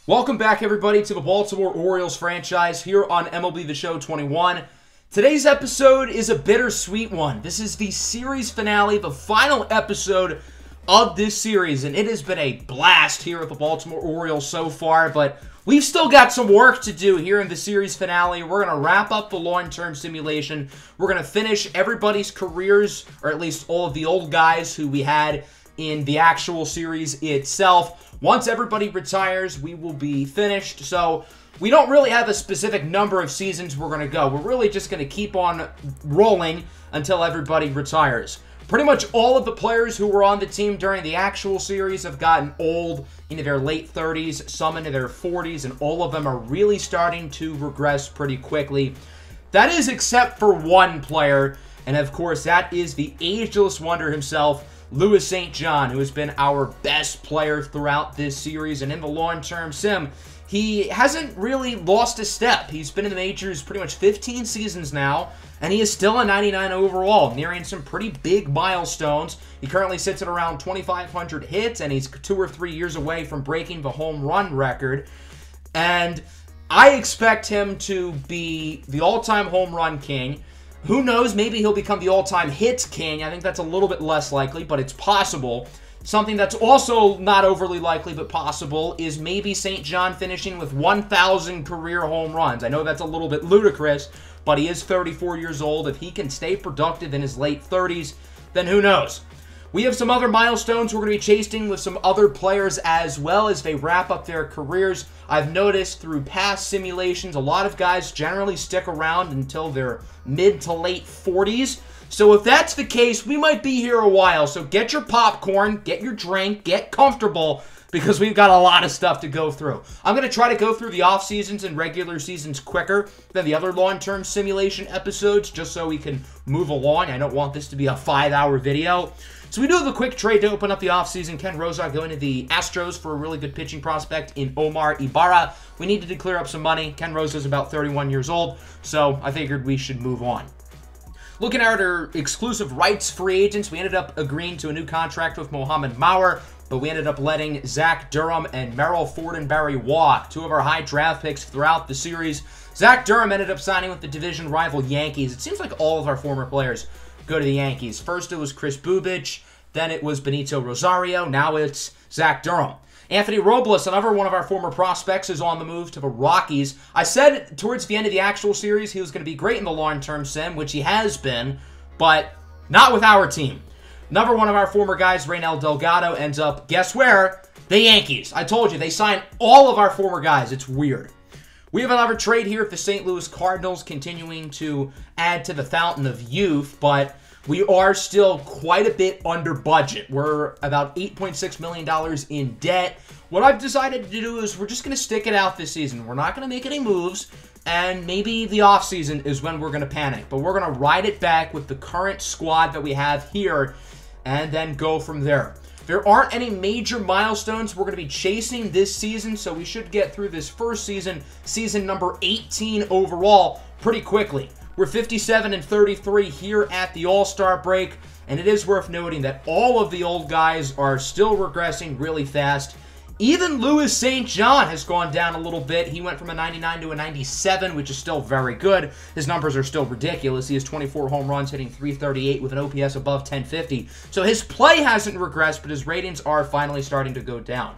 Welcome back, everybody, to the Baltimore Orioles franchise here on MLB The Show 21. Today's episode is a bittersweet one. This is the series finale, the final episode of this series, and it has been a blast here at the Baltimore Orioles so far, but we've still got some work to do here in the series finale. We're going to wrap up the long-term simulation. We're going to finish everybody's careers, or at least all of the old guys who we had in the actual series itself. Once everybody retires, we will be finished. So we don't really have a specific number of seasons we're going to go. We're really just going to keep on rolling until everybody retires. Pretty much all of the players who were on the team during the actual series have gotten old, into their late 30s, some into their 40s, and all of them are really starting to regress pretty quickly. That is except for one player, and of course that is the ageless wonder himself, Louis St. John, who has been our best player throughout this series, and in the long-term sim, he hasn't really lost a step. He's been in the majors pretty much 15 seasons now, and he is still a 99 overall, nearing some pretty big milestones. He currently sits at around 2,500 hits, and he's 2 or 3 years away from breaking the home run record. And I expect him to be the all-time home run king. Who knows, maybe he'll become the all-time hits king. I think that's a little bit less likely, but it's possible. Something that's also not overly likely, but possible, is maybe St. John finishing with 1,000 career home runs. I know that's a little bit ludicrous, but he is 34 years old. If he can stay productive in his late 30s, then who knows? We have some other milestones we're going to be chasing with some other players as well as they wrap up their careers. I've noticed through past simulations, a lot of guys generally stick around until their mid to late 40s. So if that's the case, we might be here a while. So get your popcorn, get your drink, get comfortable, because we've got a lot of stuff to go through. I'm going to try to go through the off seasons and regular seasons quicker than the other long-term simulation episodes, just so we can move along. I don't want this to be a 5-hour video. So we do have a quick trade to open up the offseason. Ken Rosa going to the Astros for a really good pitching prospect in Omar Ibarra. We needed to clear up some money. Ken Rosa is about 31 years old, so I figured we should move on. Looking at our exclusive rights free agents, we ended up agreeing to a new contract with Mohamed Mower, but we ended up letting Zach Durham and Merrill Fortenberry walk, 2 of our high draft picks throughout the series. Zach Durham ended up signing with the division rival Yankees. It seems like all of our former players go to the Yankees. First it was Chris Bubich, then it was Benito Rosario, now it's Zach Durham. Anthony Robles, another one of our former prospects, is on the move to the Rockies. I said towards the end of the actual series he was going to be great in the long-term sim, which he has been, but not with our team. Another one of our former guys, Reynel Delgado, ends up, guess where? The Yankees. I told you, they signed all of our former guys. It's weird. We have another trade here with the St. Louis Cardinals, continuing to add to the fountain of youth, but we are still quite a bit under budget. We're about $8.6 million in debt. What I've decided to do is we're just going to stick it out this season. We're not going to make any moves, and maybe the offseason is when we're going to panic. But we're going to ride it back with the current squad that we have here and then go from there. There aren't any major milestones we're going to be chasing this season, so we should get through this first season, season number 18 overall, pretty quickly. We're 57-33 here at the All-Star break, and it is worth noting that all of the old guys are still regressing really fast. Even Louis St. John has gone down a little bit. He went from a 99 to a 97, which is still very good. His numbers are still ridiculous. He has 24 home runs, hitting .338 with an OPS above 1050. So his play hasn't regressed, but his ratings are finally starting to go down.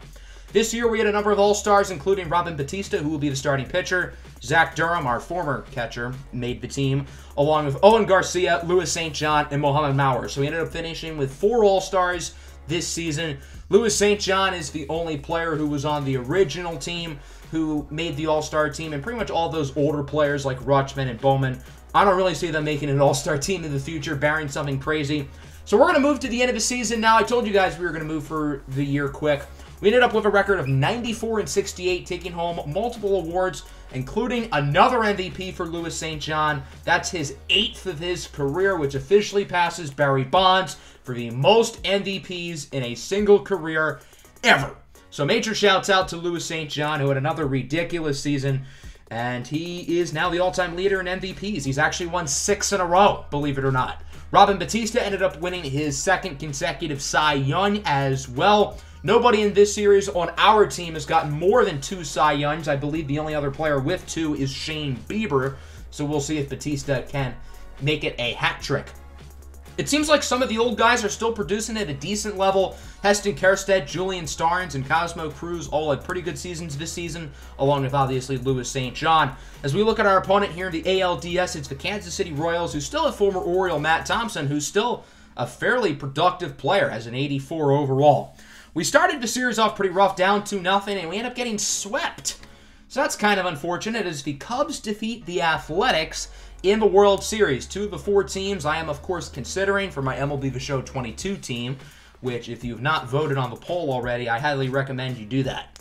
This year, we had a number of All-Stars, including Robin Bautista, who will be the starting pitcher. Zach Durham, our former catcher, made the team, along with Owen Garcia, Louis St. John, and Mohamed Mower. So we ended up finishing with 4 All-Stars this season. Louis St. John is the only player who was on the original team who made the All-Star team, and pretty much all those older players like Rutschman and Bowman, I don't really see them making an All-Star team in the future, barring something crazy. So we're going to move to the end of the season now. I told you guys we were going to move for the year quick. We ended up with a record of 94-68, taking home multiple awards, including another MVP for Louis St. John. That's his 8th of his career, which officially passes Barry Bonds for the most MVPs in a single career ever. So major shouts out to Louis St. John, who had another ridiculous season, and he is now the all-time leader in MVPs. He's actually won 6 in a row, believe it or not. Robin Bautista ended up winning his 2nd consecutive Cy Young as well. Nobody in this series on our team has gotten more than 2 Cy Youngs. I believe the only other player with 2 is Shane Bieber. So we'll see if Bautista can make it a hat trick. It seems like some of the old guys are still producing at a decent level. Heston Kjerstad, Julian Starnes, and Cosmo Cruz all had pretty good seasons this season, along with obviously Louis St. John. As we look at our opponent here in the ALDS, it's the Kansas City Royals, who still have former Oriole Matt Thompson, who's still a fairly productive player, as an 84 overall. We started the series off pretty rough, down 2-0, and we end up getting swept. So that's kind of unfortunate, as the Cubs defeat the Athletics in the World Series. 2 of the 4 teams I am, of course, considering for my MLB The Show 22 team, which, if you've not voted on the poll already, I highly recommend you do that.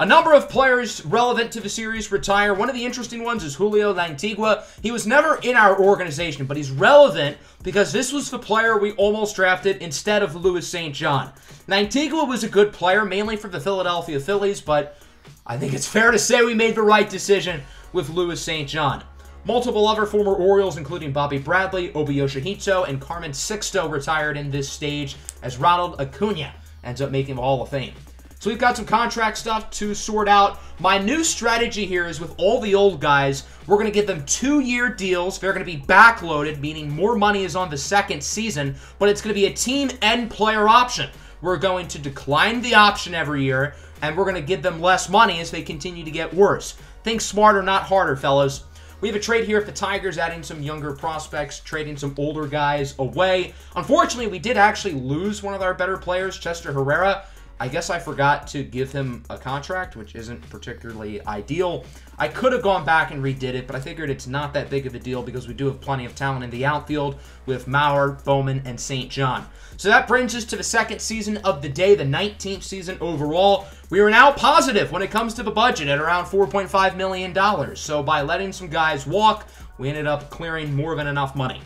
A number of players relevant to the series retire. One of the interesting ones is Julio Lantigua. He was never in our organization, but he's relevant because this was the player we almost drafted instead of Louis St. John. Lantigua was a good player, mainly for the Philadelphia Phillies, but I think it's fair to say we made the right decision with Louis St. John. Multiple other former Orioles, including Bobby Bradley, Obi Yoshihito, and Carmen Sixto, retired in this stage, as Ronald Acuna ends up making the Hall of Fame. So we've got some contract stuff to sort out. My new strategy here is with all the old guys, we're going to give them 2-year deals. They're going to be backloaded, meaning more money is on the second season, but it's going to be a team and player option. We're going to decline the option every year, and we're going to give them less money as they continue to get worse. Think smarter, not harder, fellas. We have a trade here with the Tigers, adding some younger prospects, trading some older guys away. Unfortunately, we did actually lose one of our better players, Chester Herrera. I guess I forgot to give him a contract, which isn't particularly ideal. I could have gone back and redid it, but I figured it's not that big of a deal because we do have plenty of talent in the outfield with Mower, Bowman, and St. John. So that brings us to the second season of the day, the 19th season overall. We are now positive when it comes to the budget at around $4.5 million. So by letting some guys walk, we ended up clearing more than enough money.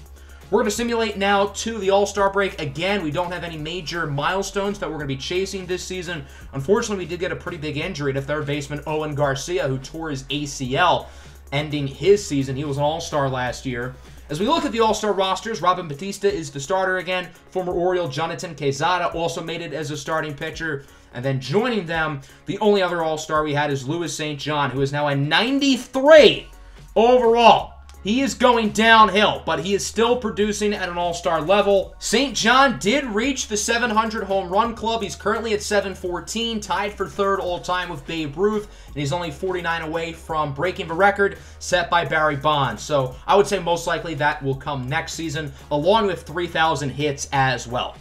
We're going to simulate now to the All-Star break. Again, we don't have any major milestones that we're going to be chasing this season. Unfortunately, we did get a pretty big injury to third baseman Owen Garcia, who tore his ACL, ending his season. He was an All-Star last year. As we look at the All-Star rosters, Robin Bautista is the starter again. Former Oriole Jonathan Quezada also made it as a starting pitcher. And then joining them, the only other All-Star we had is Louis St. John, who is now a 93 overall. He is going downhill, but he is still producing at an all-star level. St. John did reach the 700 home run club. He's currently at 714, tied for third all-time with Babe Ruth, and he's only 49 away from breaking the record set by Barry Bonds. So I would say most likely that will come next season, along with 3,000 hits as well.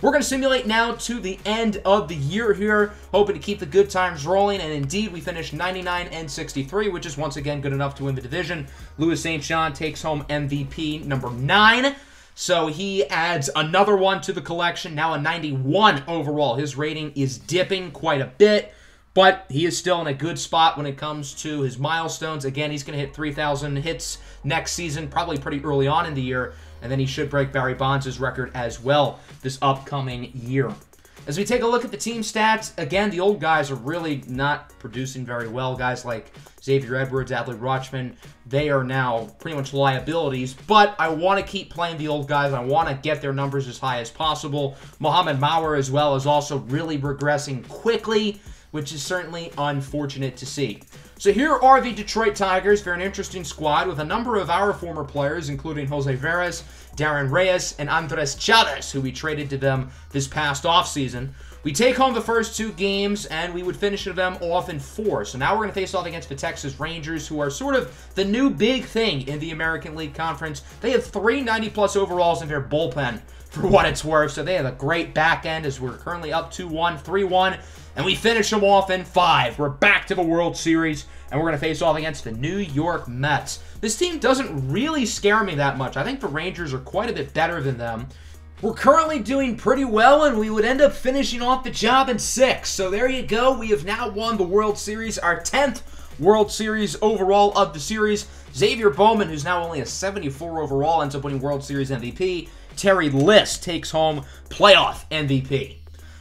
We're going to simulate now to the end of the year here, hoping to keep the good times rolling, and indeed we finished 99-63, which is once again good enough to win the division. Louis St. John takes home MVP number 9, so he adds another one to the collection, now a 91 overall. His rating is dipping quite a bit, but he is still in a good spot when it comes to his milestones. Again, he's going to hit 3,000 hits next season, probably pretty early on in the year, and then he should break Barry Bonds' record as well this upcoming year. As we take a look at the team stats, again, the old guys are really not producing very well. Guys like Xavier Edwards, Adley Rutschman, they are now pretty much liabilities, but I want to keep playing the old guys. I want to get their numbers as high as possible. Mohamed Mower as well is also really regressing quickly, which is certainly unfortunate to see. So here are the Detroit Tigers. They're an interesting squad with a number of our former players, including Jose Veras, Darren Reyes, and Andres Chavez, who we traded to them this past offseason. We take home the first 2 games, and we would finish them off in 4. So now we're going to face off against the Texas Rangers, who are sort of the new big thing in the American League Conference. They have 3 90-plus overalls in their bullpen, for what it's worth. So they have a great back end, as we're currently up 2-1, 3-1. And we finish them off in 5. We're back to the World Series, and we're going to face off against the New York Mets. This team doesn't really scare me that much. I think the Rangers are quite a bit better than them. We're currently doing pretty well, and we would end up finishing off the job in 6. So there you go. We have now won the World Series, our 10th World Series overall of the series. Xavier Bowman, who's now only a 74 overall, ends up winning World Series MVP. Terry List takes home playoff MVP.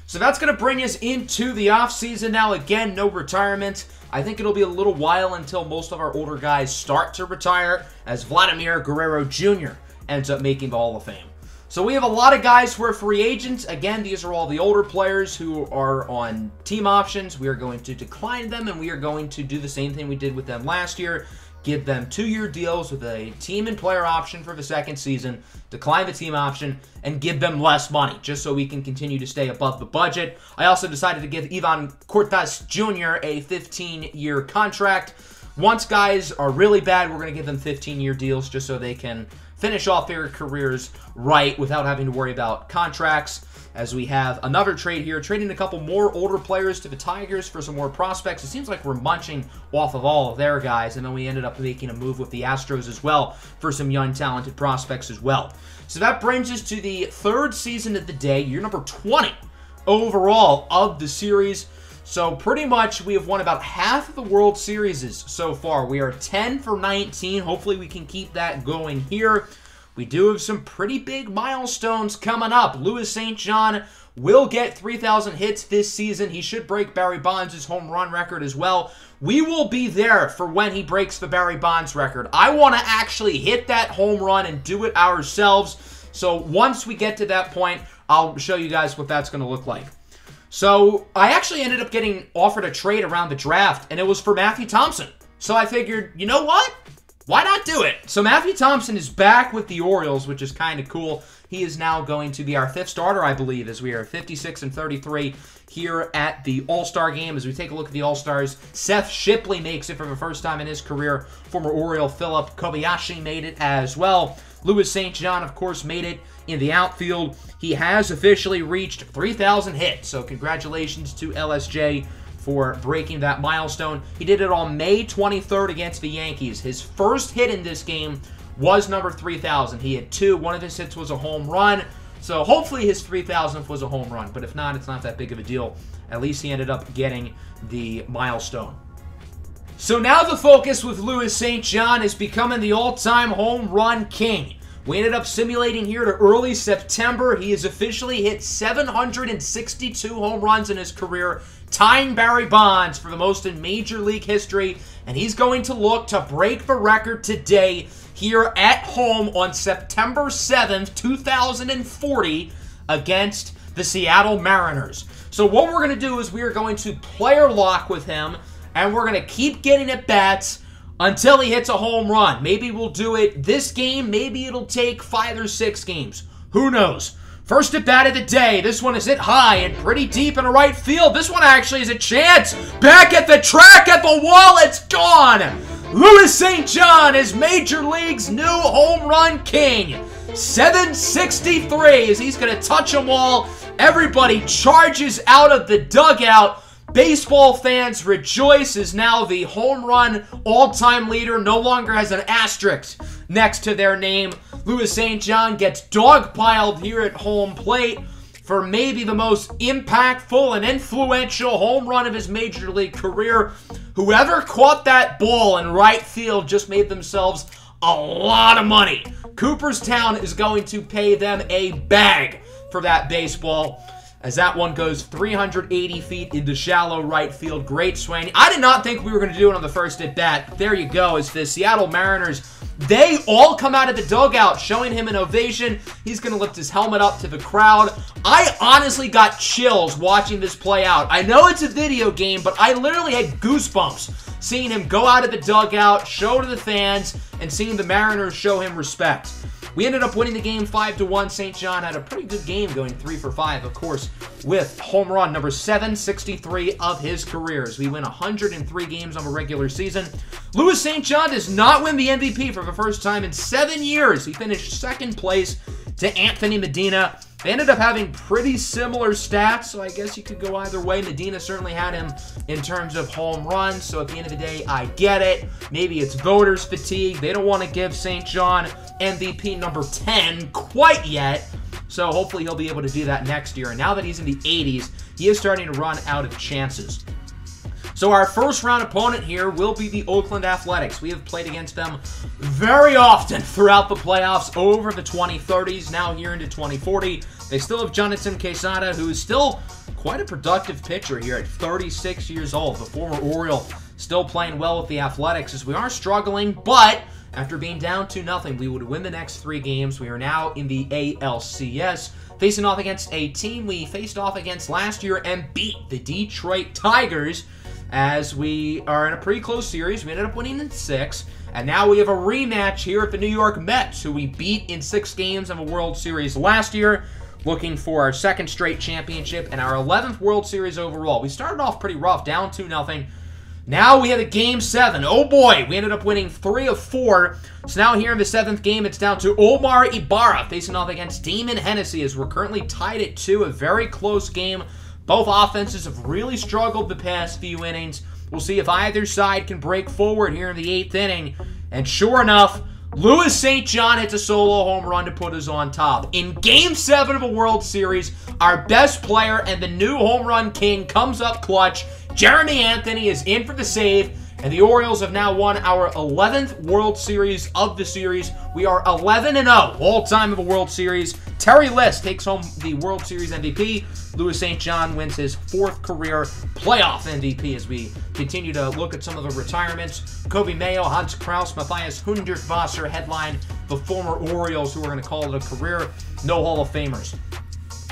So that's going to bring us into the offseason now. Again, no retirement. I think it'll be a little while until most of our older guys start to retire, as Vladimir Guerrero Jr. ends up making the Hall of Fame. So we have a lot of guys who are free agents. Again, these are all the older players who are on team options. We are going to decline them, and we are going to do the same thing we did with them last year. Give them 2-year deals with a team and player option for the second season, decline the team option, and give them less money, just so we can continue to stay above the budget. I also decided to give Ivan Cortes Jr. a 15-year contract. Once guys are really bad, we're going to give them 15-year deals just so they can finish off their careers right without having to worry about contracts. As we have another trade here, trading a couple more older players to the Tigers for some more prospects. It seems like we're munching off of all of their guys, and then we ended up making a move with the Astros as well for some young, talented prospects as well. So that brings us to the third season of the day, year number 20 overall of the series. So pretty much we have won about half of the World Series so far. We are 10 for 19. Hopefully we can keep that going here. We do have some pretty big milestones coming up. Louis St. John will get 3,000 hits this season. He should break Barry Bonds' home run record as well. We will be there for when he breaks the Barry Bonds record. I want to actually hit that home run and do it ourselves. So once we get to that point, I'll show you guys what that's going to look like. So I actually ended up getting offered a trade around the draft, and it was for Matthew Thompson. So I figured, you know what? Why not do it? So Matthew Thompson is back with the Orioles, which is kind of cool. He is now going to be our 5th starter, I believe, as we are 56 and 33 here at the All-Star game. As we take a look at the All-Stars, Seth Shipley makes it for the first time in his career. Former Oriole Philip Kovalesky made it as well. Louis St. John, of course, made it in the outfield. He has officially reached 3,000 hits, so congratulations to LSJ for breaking that milestone. He did it on May 23rd against the Yankees. His first hit in this game was number 3,000. He had 2. One of his hits was a home run. So hopefully his 3,000th was a home run. But if not, it's not that big of a deal. At least he ended up getting the milestone. So now the focus with Louis St. John is becoming the all-time home run king. We ended up simulating here to early September. He has officially hit 762 home runs in his career, tying Barry Bonds for the most in Major League history, and he's going to look to break the record today here at home on September 7th, 2040 against the Seattle Mariners. So what we're going to do is we are going to player lock with him, and we're going to keep getting at bats until he hits a home run. Maybe we'll do it this game. Maybe it'll take 5 or 6 games. Who knows? First at bat of the day. This one is hit high and pretty deep in the right field. This one actually is a chance. Back at the track, at the wall. It's gone. Louis St. John is Major League's new home run king. 763 as he's going to touch them all. Everybody charges out of the dugout. Baseball fans rejoice as now the home run all-time leader no longer has an asterisk next to their name. Louis St. John gets dogpiled here at home plate for maybe the most impactful and influential home run of his Major League career. Whoever caught that ball in right field just made themselves a lot of money. Cooperstown is going to pay them a bag for that baseball, as that one goes 380 feet into shallow right field. Great swing. I did not think we were going to do it on the first at bat. There you go. It's the Seattle Mariners. They all come out of the dugout showing him an ovation. He's going to lift his helmet up to the crowd. I honestly got chills watching this play out. I know it's a video game, but I literally had goosebumps seeing him go out of the dugout, show to the fans, and seeing the Mariners show him respect. We ended up winning the game 5-1. St. John had a pretty good game going 3 for 5, of course, with home run number 763 of his career. As we win 103 games on a regular season. Louis St. John does not win the MVP for the first time in 7 years. He finished 2nd place to Anthony Medina. They ended up having pretty similar stats, so I guess you could go either way. Medina certainly had him in terms of home runs, so at the end of the day, I get it. Maybe it's voters' fatigue. They don't want to give St. John MVP number 10 quite yet, so hopefully he'll be able to do that next year. And now that he's in the 80s, he is starting to run out of chances. So our first round opponent here will be the Oakland Athletics. We have played against them very often throughout the playoffs over the 2030s, now here into 2040. They still have Jonathan Quesada, who is still quite a productive pitcher here at 36 years old. The former Oriole still playing well with the Athletics as we are struggling, but After being down 2-0, we would win the next 3 games. We are now in the ALCS, facing off against a team we faced off against last year and beat, the Detroit Tigers, as we are in a pretty close series. We ended up winning in 6, and now we have a rematch here at the New York Mets, who we beat in 6 games of a World Series last year, looking for our 2nd straight championship and our 11th World Series overall. We started off pretty rough, down 2-0. Now we have a Game 7. Oh boy, we ended up winning 3 of 4. So now here in the 7th game, it's down to Omar Ibarra facing off against Damon Hennessy, as we're currently tied at 2. A very close game. Both offenses have really struggled the past few innings. We'll see if either side can break forward here in the 8th inning. And sure enough, Louis St. John hits a solo home run to put us on top. In Game 7 of a World Series, our best player and the new home run king comes up clutch. Jeremy Anthony is in for the save, and the Orioles have now won our 11th World Series of the series. We are 11-0 all-time of a World Series. Terry Liss takes home the World Series MVP. Louis St. John wins his 4th career playoff MVP as we continue to look at some of the retirements. Kobe Mayo, Hans Kraus, Matthias Hundertwasser headline the former Orioles, who are going to call it a career. No Hall of Famers.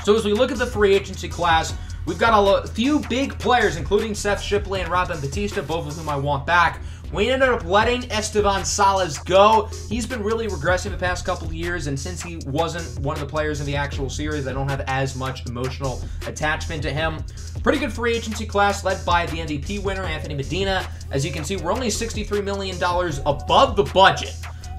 So as we look at the free agency class, we've got a few big players, including Seth Shipley and Robin Bautista, both of whom I want back. We ended up letting Esteban Salas go. He's been really regressing the past couple of years, and since he wasn't one of the players in the actual series, I don't have as much emotional attachment to him. Pretty good free agency class led by the MVP winner, Anthony Medina. As you can see, we're only $63 million above the budget.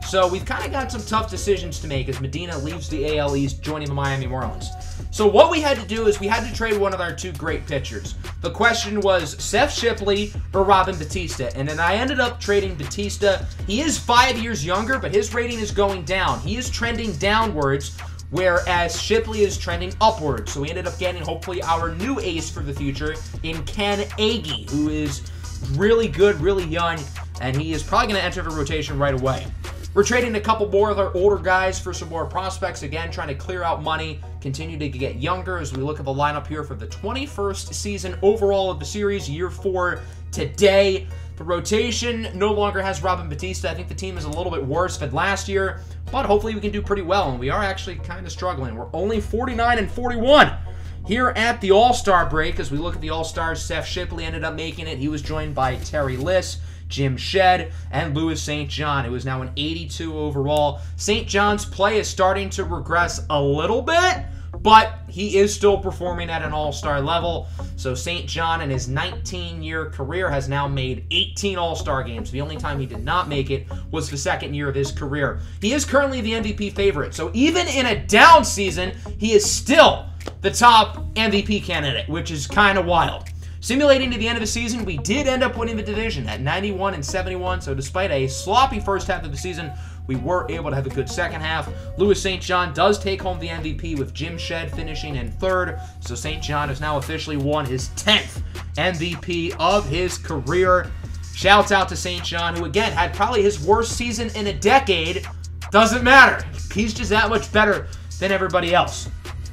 So we've kind of got some tough decisions to make as Medina leaves the AL East, joining the Miami Marlins. So what we had to do is we had to trade one of our 2 great pitchers. The question was Seth Shipley or Robin Bautista, and then I ended up trading Bautista. He is 5 years younger, but his rating is going down. He is trending downwards, whereas Shipley is trending upwards. So we ended up getting, hopefully, our new ace for the future in Ken Agee, who is really good, really young, and he is probably going to enter the rotation right away. We're trading a couple more of our older guys for some more prospects. Again, trying to clear out money, continue to get younger as we look at the lineup here for the 21st season overall of the series, year 4 today. The rotation no longer has Robin Bautista. I think the team is a little bit worse than last year, but hopefully we can do pretty well, and we are actually kind of struggling. We're only 49-41 here at the All-Star break. As we look at the All-Stars, Seth Shipley ended up making it. He was joined by Terry Liss, Jim Shedd, and Louis St. John. It was now an 82 overall. St. John's play is starting to regress a little bit, but he is still performing at an all-star level. So St. John in his 19-year career has now made 18 all-star games. The only time he did not make it was the 2nd year of his career. He is currently the MVP favorite. So even in a down season, he is still the top MVP candidate, which is kind of wild. Simulating to the end of the season, we did end up winning the division at 91-71, so despite a sloppy first half of the season, we were able to have a good second half. Louis St. John does take home the MVP with Jim Shedd finishing in 3rd, so St. John has now officially won his 10th MVP of his career. Shouts out to St. John, who again had probably his worst season in a decade. Doesn't matter. He's just that much better than everybody else.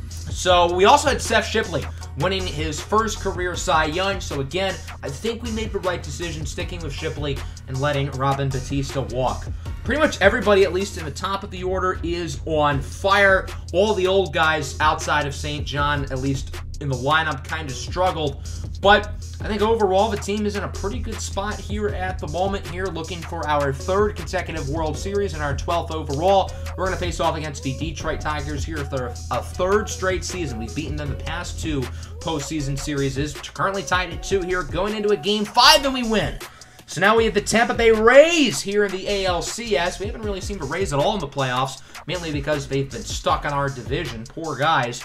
So we also had Seth Shipley winning his 1st career Cy Young. So again, I think we made the right decision sticking with Shipley and letting Robin Bautista walk. Pretty much everybody, at least in the top of the order, is on fire. All the old guys outside of St. John, at least in the lineup, kind of struggled. But I think overall the team is in a pretty good spot here at the moment here, looking for our 3rd consecutive World Series and our 12th overall. We're going to face off against the Detroit Tigers here for a 3rd straight season. We've beaten them the past 2 postseason series. Currently tied at 2 here, going into a Game 5 and we win. So now we have the Tampa Bay Rays here in the ALCS. We haven't really seen the Rays at all in the playoffs, mainly because they've been stuck in our division. Poor guys.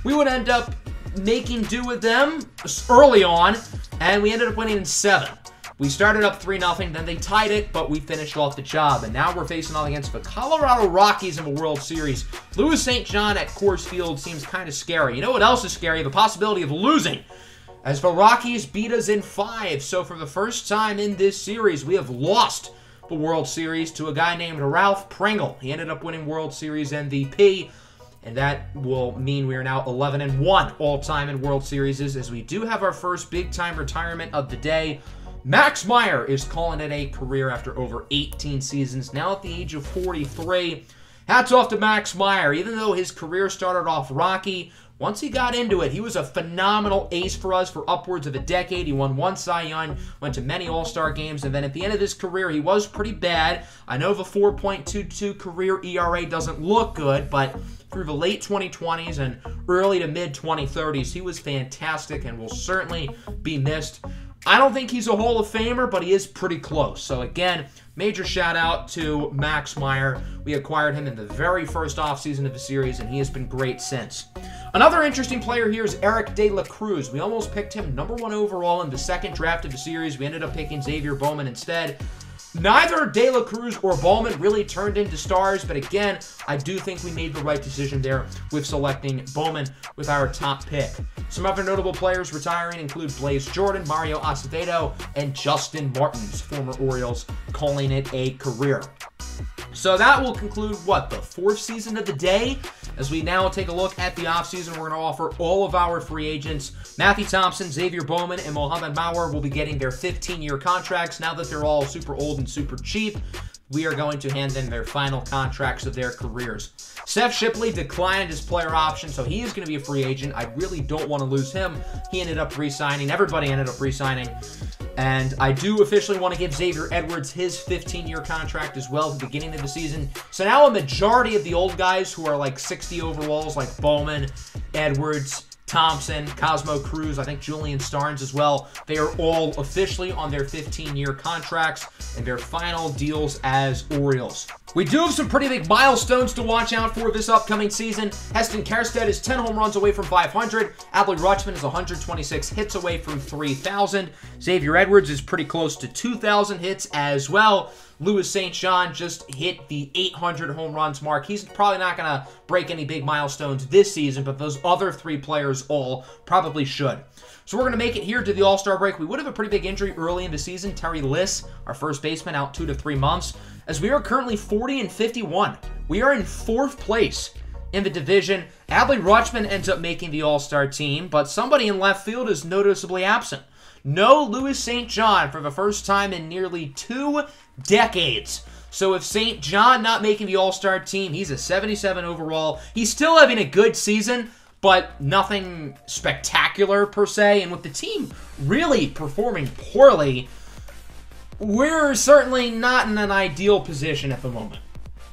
We would end up making do with them early on, and we ended up winning in 7. We started up 3-0, then they tied it, but we finished off the job. And now we're facing off against the Colorado Rockies in the World Series. Louis St. John at Coors Field seems kind of scary. You know what else is scary? The possibility of losing, as the Rockies beat us in 5. So for the first time in this series, we have lost the World Series to a guy named Ralph Pringle. He ended up winning World Series MVP, and that will mean we are now 11-1 all-time in World Series, as we do have our first big-time retirement of the day. Max Meyer is calling it a career after over 18 seasons, now at the age of 43. Hats off to Max Meyer. Even though his career started off rocky, once he got into it, he was a phenomenal ace for us for upwards of a decade. He won 1 Cy Young, went to many All-Star games, and then at the end of his career, he was pretty bad. I know the 4.22 career ERA doesn't look good, but through the late 2020s and early to mid-2030s, he was fantastic and will certainly be missed. I don't think he's a Hall of Famer, but he is pretty close. So again, major shout out to Max Meyer. We acquired him in the very first offseason of the series, and he has been great since. Another interesting player here is Eric De La Cruz. We almost picked him #1 overall in the second draft of the series. We ended up picking Xavier Bowman instead. Neither De La Cruz or Bowman really turned into stars, but again, I do think we made the right decision there with selecting Bowman with our top pick. Some other notable players retiring include Blaze Jordan, Mario Acevedo, and Justin Martins, former Orioles, calling it a career. So that will conclude, what, the 4th season of the day? As we now take a look at the offseason, we're going to offer all of our free agents. Matthew Thompson, Xavier Bowman, and Mohamed Mower will be getting their 15-year contracts. Now that they're all super old and super cheap, we are going to hand them their final contracts of their careers. Seth Shipley declined his player option, so he is going to be a free agent. I really don't want to lose him. He ended up re-signing. Everybody ended up re-signing. And I do officially want to give Xavier Edwards his 15-year contract as well at the beginning of the season. So now a majority of the old guys who are like 60 overalls, like Bowman, Edwards, Thompson, Cosmo Cruz, I think Julian Starnes as well, they are all officially on their 15-year contracts and their final deals as Orioles. We do have some pretty big milestones to watch out for this upcoming season. Kesten Hero is 10 home runs away from 500. Adley Rutschman is 126 hits away from 3,000. Xavier Edwards is pretty close to 2,000 hits as well. Louis St. John just hit the 800 home runs mark. He's probably not going to break any big milestones this season, but those other 3 players all probably should. So we're going to make it here to the All-Star break. We would have a pretty big injury early in the season. Terry Liss, our first baseman, out 2 to 3 months. As we are currently 40-51. We are in 4th place in the division. Adley Rutschman ends up making the All-Star team, but somebody in left field is noticeably absent. No Louis St. John for the first time in nearly 2 decades. So if St. John not making the All-Star team, he's a 77 overall. He's still having a good season, but nothing spectacular per se. And with the team really performing poorly, we're certainly not in an ideal position at the moment.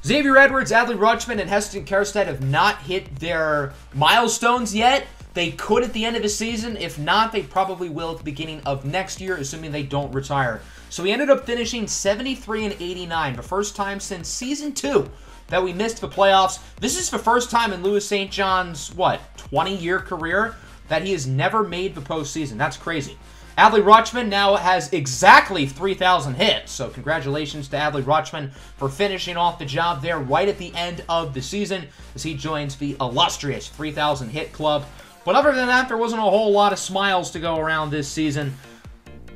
Xavier Edwards, Adley Rutschman, and Kesten Hero have not hit their milestones yet. They could at the end of the season. If not, they probably will at the beginning of next year, assuming they don't retire. So we ended up finishing 73-89, the first time since Season 2 that we missed the playoffs. This is the first time in Louis St. John's, 20-year career that he has never made the postseason. That's crazy. Adley Rutschman now has exactly 3,000 hits, so congratulations to Adley Rutschman for finishing off the job there right at the end of the season as he joins the illustrious 3,000 hit club. But other than that, there wasn't a whole lot of smiles to go around this season.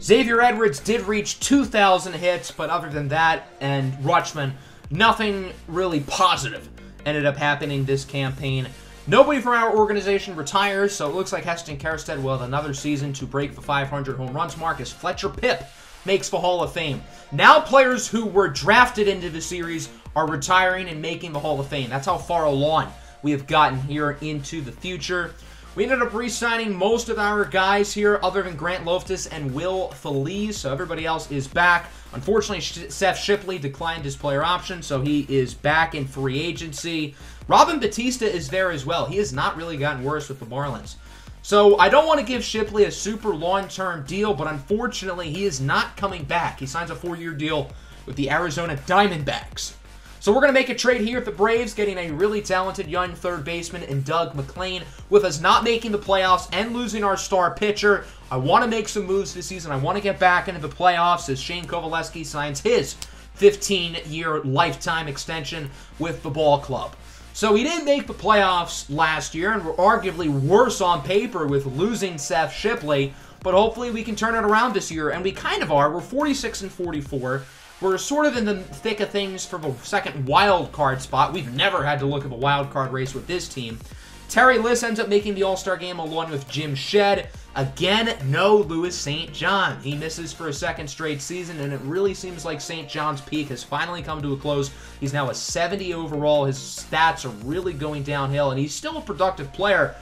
Xavier Edwards did reach 2,000 hits, but other than that, and Rutschman, nothing really positive ended up happening this campaign. Nobody from our organization retires, so it looks like Kesten Hero will have another season to break the 500 home runs mark as Fletcher Pipp makes the Hall of Fame. Now players who were drafted into the series are retiring and making the Hall of Fame. That's how far along we have gotten here into the future. We ended up re-signing most of our guys here other than Grant Loftus and Will Feliz, so everybody else is back. Unfortunately, Seth Shipley declined his player option, so he is back in free agency. Robin Bautista is there as well. He has not really gotten worse with the Marlins. So I don't want to give Shipley a super long-term deal, but unfortunately, he is not coming back. He signs a 4-year deal with the Arizona Diamondbacks. So we're going to make a trade here at the Braves, getting a really talented young third baseman in Doug McLean. With us not making the playoffs and losing our star pitcher, I want to make some moves this season. I want to get back into the playoffs as Shane Kovalesky signs his 15-year lifetime extension with the ball club. So we didn't make the playoffs last year, and we're arguably worse on paper with losing Seth Shipley, but hopefully we can turn it around this year, and we kind of are. We're 46-44. We're sort of in the thick of things for the second wild card spot. We've never had to look at the wild card race with this team. Terry Liss ends up making the All-Star game along with Jim Shedd. Again, no Louis St. John. He misses for a second straight season, and it really seems like St. John's peak has finally come to a close. He's now a 70 overall. His stats are really going downhill, and he's still a productive player,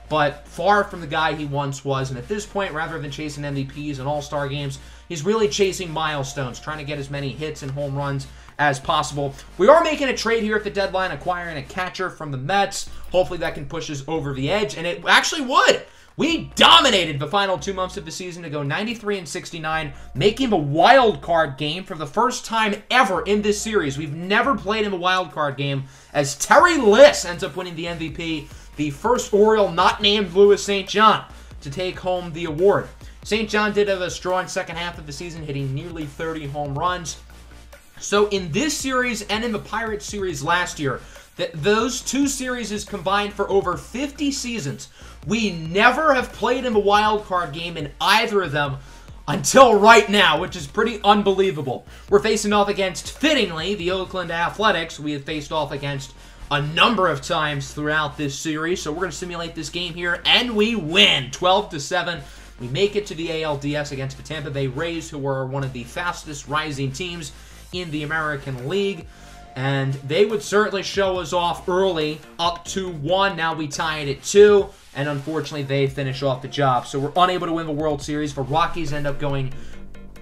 but far from the guy he once was. And at this point, rather than chasing MVPs and All-Star games, he's really chasing milestones, trying to get as many hits and home runs as possible. We are making a trade here at the deadline, acquiring a catcher from the Mets. Hopefully that can push us over the edge, and it actually would. We dominated the final 2 months of the season to go 93-69, making the wild card game for the first time ever in this series. We've never played in the wild card game, as Terry Liss ends up winning the MVP, the first Oriole not named Louis St. John to take home the award. St. John did have a strong second half of the season, hitting nearly 30 home runs. So in this series and in the Pirates series last year, those two series combined for over 50 seasons. We never have played in the wild card game in either of them until right now, which is pretty unbelievable. We're facing off against, fittingly, the Oakland Athletics. We have faced off against a number of times throughout this series, so we're going to simulate this game here, and we win 12-7. We make it to the ALDS against the Tampa Bay Rays, who are one of the fastest rising teams in the American League. And they would certainly show us off early, up 2-1. Now we tie it at 2, and unfortunately they finish off the job. So we're unable to win the World Series. The Rockies end up going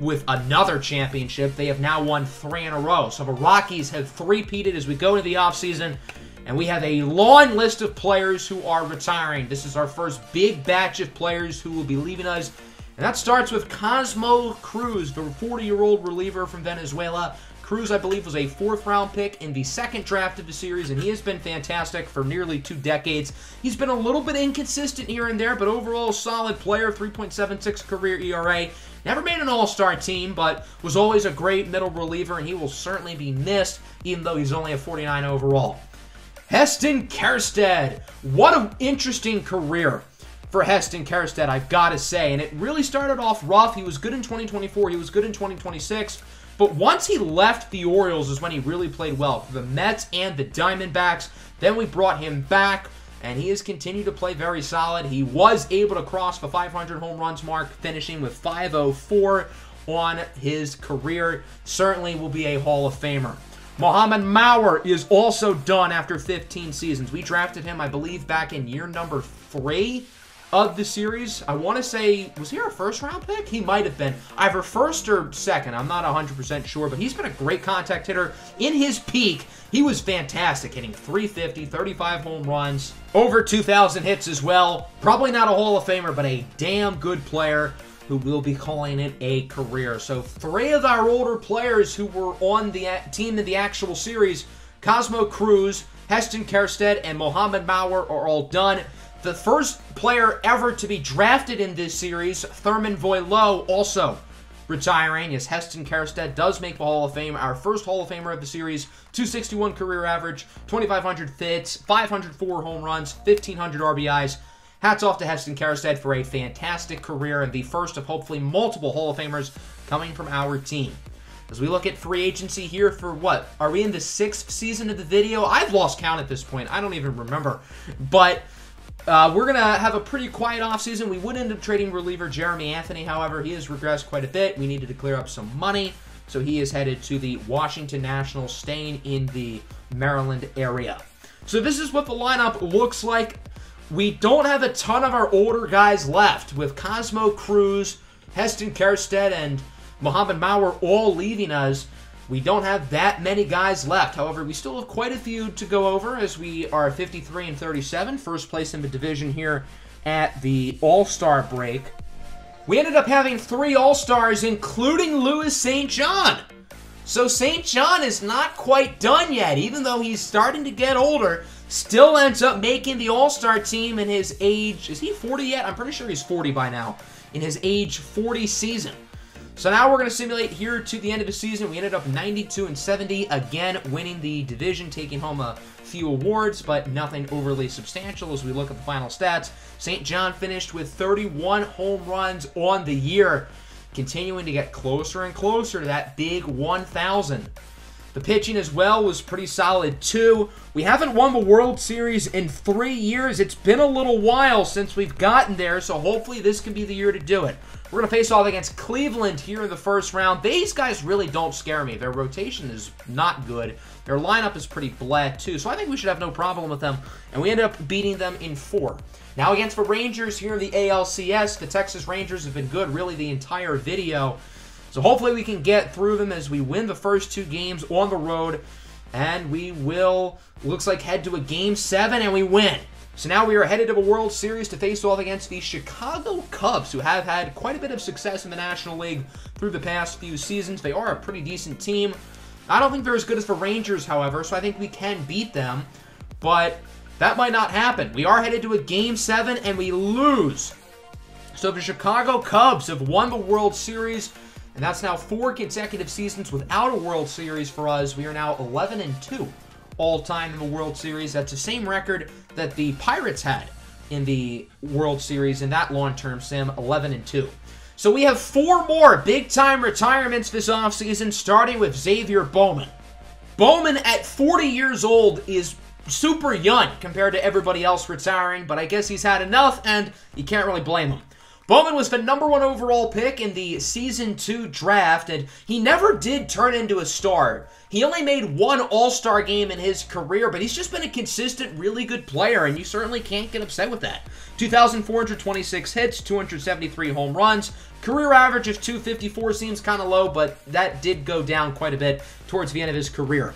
with another championship. They have now won 3 in a row. So the Rockies have three-peated as we go into the offseason, and we have a long list of players who are retiring. This is our first big batch of players who will be leaving us. And that starts with Cosmo Cruz, the 40-year-old reliever from Venezuela. Cruz, I believe, was a 4th-round pick in the second draft of the series, and he has been fantastic for nearly 2 decades. He's been a little bit inconsistent here and there, but overall a solid player, 3.76 career ERA. Never made an all-star team, but was always a great middle reliever, and he will certainly be missed, even though he's only a 49 overall. Kesten Hero. What an interesting career for Kesten Hero, I've got to say. And it really started off rough. He was good in 2024. He was good in 2026. But once he left the Orioles is when he really played well for the Mets and the Diamondbacks. Then we brought him back, and he has continued to play very solid. He was able to cross the 500 home runs mark, finishing with 504 on his career. Certainly will be a Hall of Famer. Mower is also done after 15 seasons. We drafted him, I believe, back in year number 3 of the series. I want to say, was he our 1st-round pick? He might have been. Either 1st or 2nd. I'm not 100% sure, but he's been a great contact hitter. In his peak, he was fantastic, hitting 350, 35 home runs, over 2,000 hits as well. Probably not a Hall of Famer, but a damn good player who will be calling it a career. So 3 of our older players who were on the team in the actual series, Cosmo Cruz, Kesten Hero, and Mower are all done. The first player ever to be drafted in this series, Thurman Voilo, also retiring, as Kesten Hero does make the Hall of Fame. Our first Hall of Famer of the series, 261 career average, 2,500 hits, 504 home runs, 1,500 RBIs. Hats off to Kesten Hero for a fantastic career and the first of hopefully multiple Hall of Famers coming from our team. As we look at free agency here for what? Are we in the 6th season of the video? I've lost count at this point. I don't even remember. But we're going to have a pretty quiet offseason. We would end up trading reliever Jeremy Anthony. However, he has regressed quite a bit. We needed to clear up some money. So he is headed to the Washington Nationals, staying in the Maryland area. So this is what the lineup looks like. We don't have a ton of our older guys left, with Cosmo Cruz, Kesten Hero, and Mower all leaving us. We don't have that many guys left. However, we still have quite a few to go over, as we are 53-37, first place in the division here at the All-Star break. We ended up having 3 All-Stars, including Louis St. John. So St. John is not quite done yet, even though he's starting to get older. Still ends up making the All-Star team in his age... Is he 40 yet? I'm pretty sure he's 40 by now. In his age 40 season. So now we're going to simulate here to the end of the season. We ended up 92-70, again winning the division, taking home a few awards, but nothing overly substantial as we look at the final stats. St. John finished with 31 home runs on the year, continuing to get closer and closer to that big 1,000. The pitching as well was pretty solid too. We haven't won the World Series in 3 years. It's been a little while since we've gotten there, so hopefully this can be the year to do it. We're going to face off against Cleveland here in the first round. These guys really don't scare me. Their rotation is not good. Their lineup is pretty bland too, so I think we should have no problem with them. And we ended up beating them in 4. Now against the Rangers here in the ALCS, the Texas Rangers have been good really the entire video. So hopefully we can get through them as we win the first 2 games on the road. And we will, looks like, head to a Game 7 and we win. So now we are headed to a World Series to face off against the Chicago Cubs, who have had quite a bit of success in the National League through the past few seasons. They are a pretty decent team. I don't think they're as good as the Rangers, however, so I think we can beat them. But that might not happen. We are headed to a Game 7 and we lose. So the Chicago Cubs have won the World Series. And that's now 4 consecutive seasons without a World Series for us. We are now 11-2 all-time in the World Series. That's the same record that the Pirates had in the World Series in that long-term sim, 11-2. So we have 4 more big-time retirements this offseason, starting with Xavier Bowman. Bowman, at 40 years old, is super young compared to everybody else retiring, but I guess he's had enough, and you can't really blame him. Bowman was the #1 overall pick in the Season 2 draft, and he never did turn into a star. He only made 1 All-Star game in his career, but he's just been a consistent, really good player, and you certainly can't get upset with that. 2,426 hits, 273 home runs. Career average of 254 seems kind of low, but that did go down quite a bit towards the end of his career.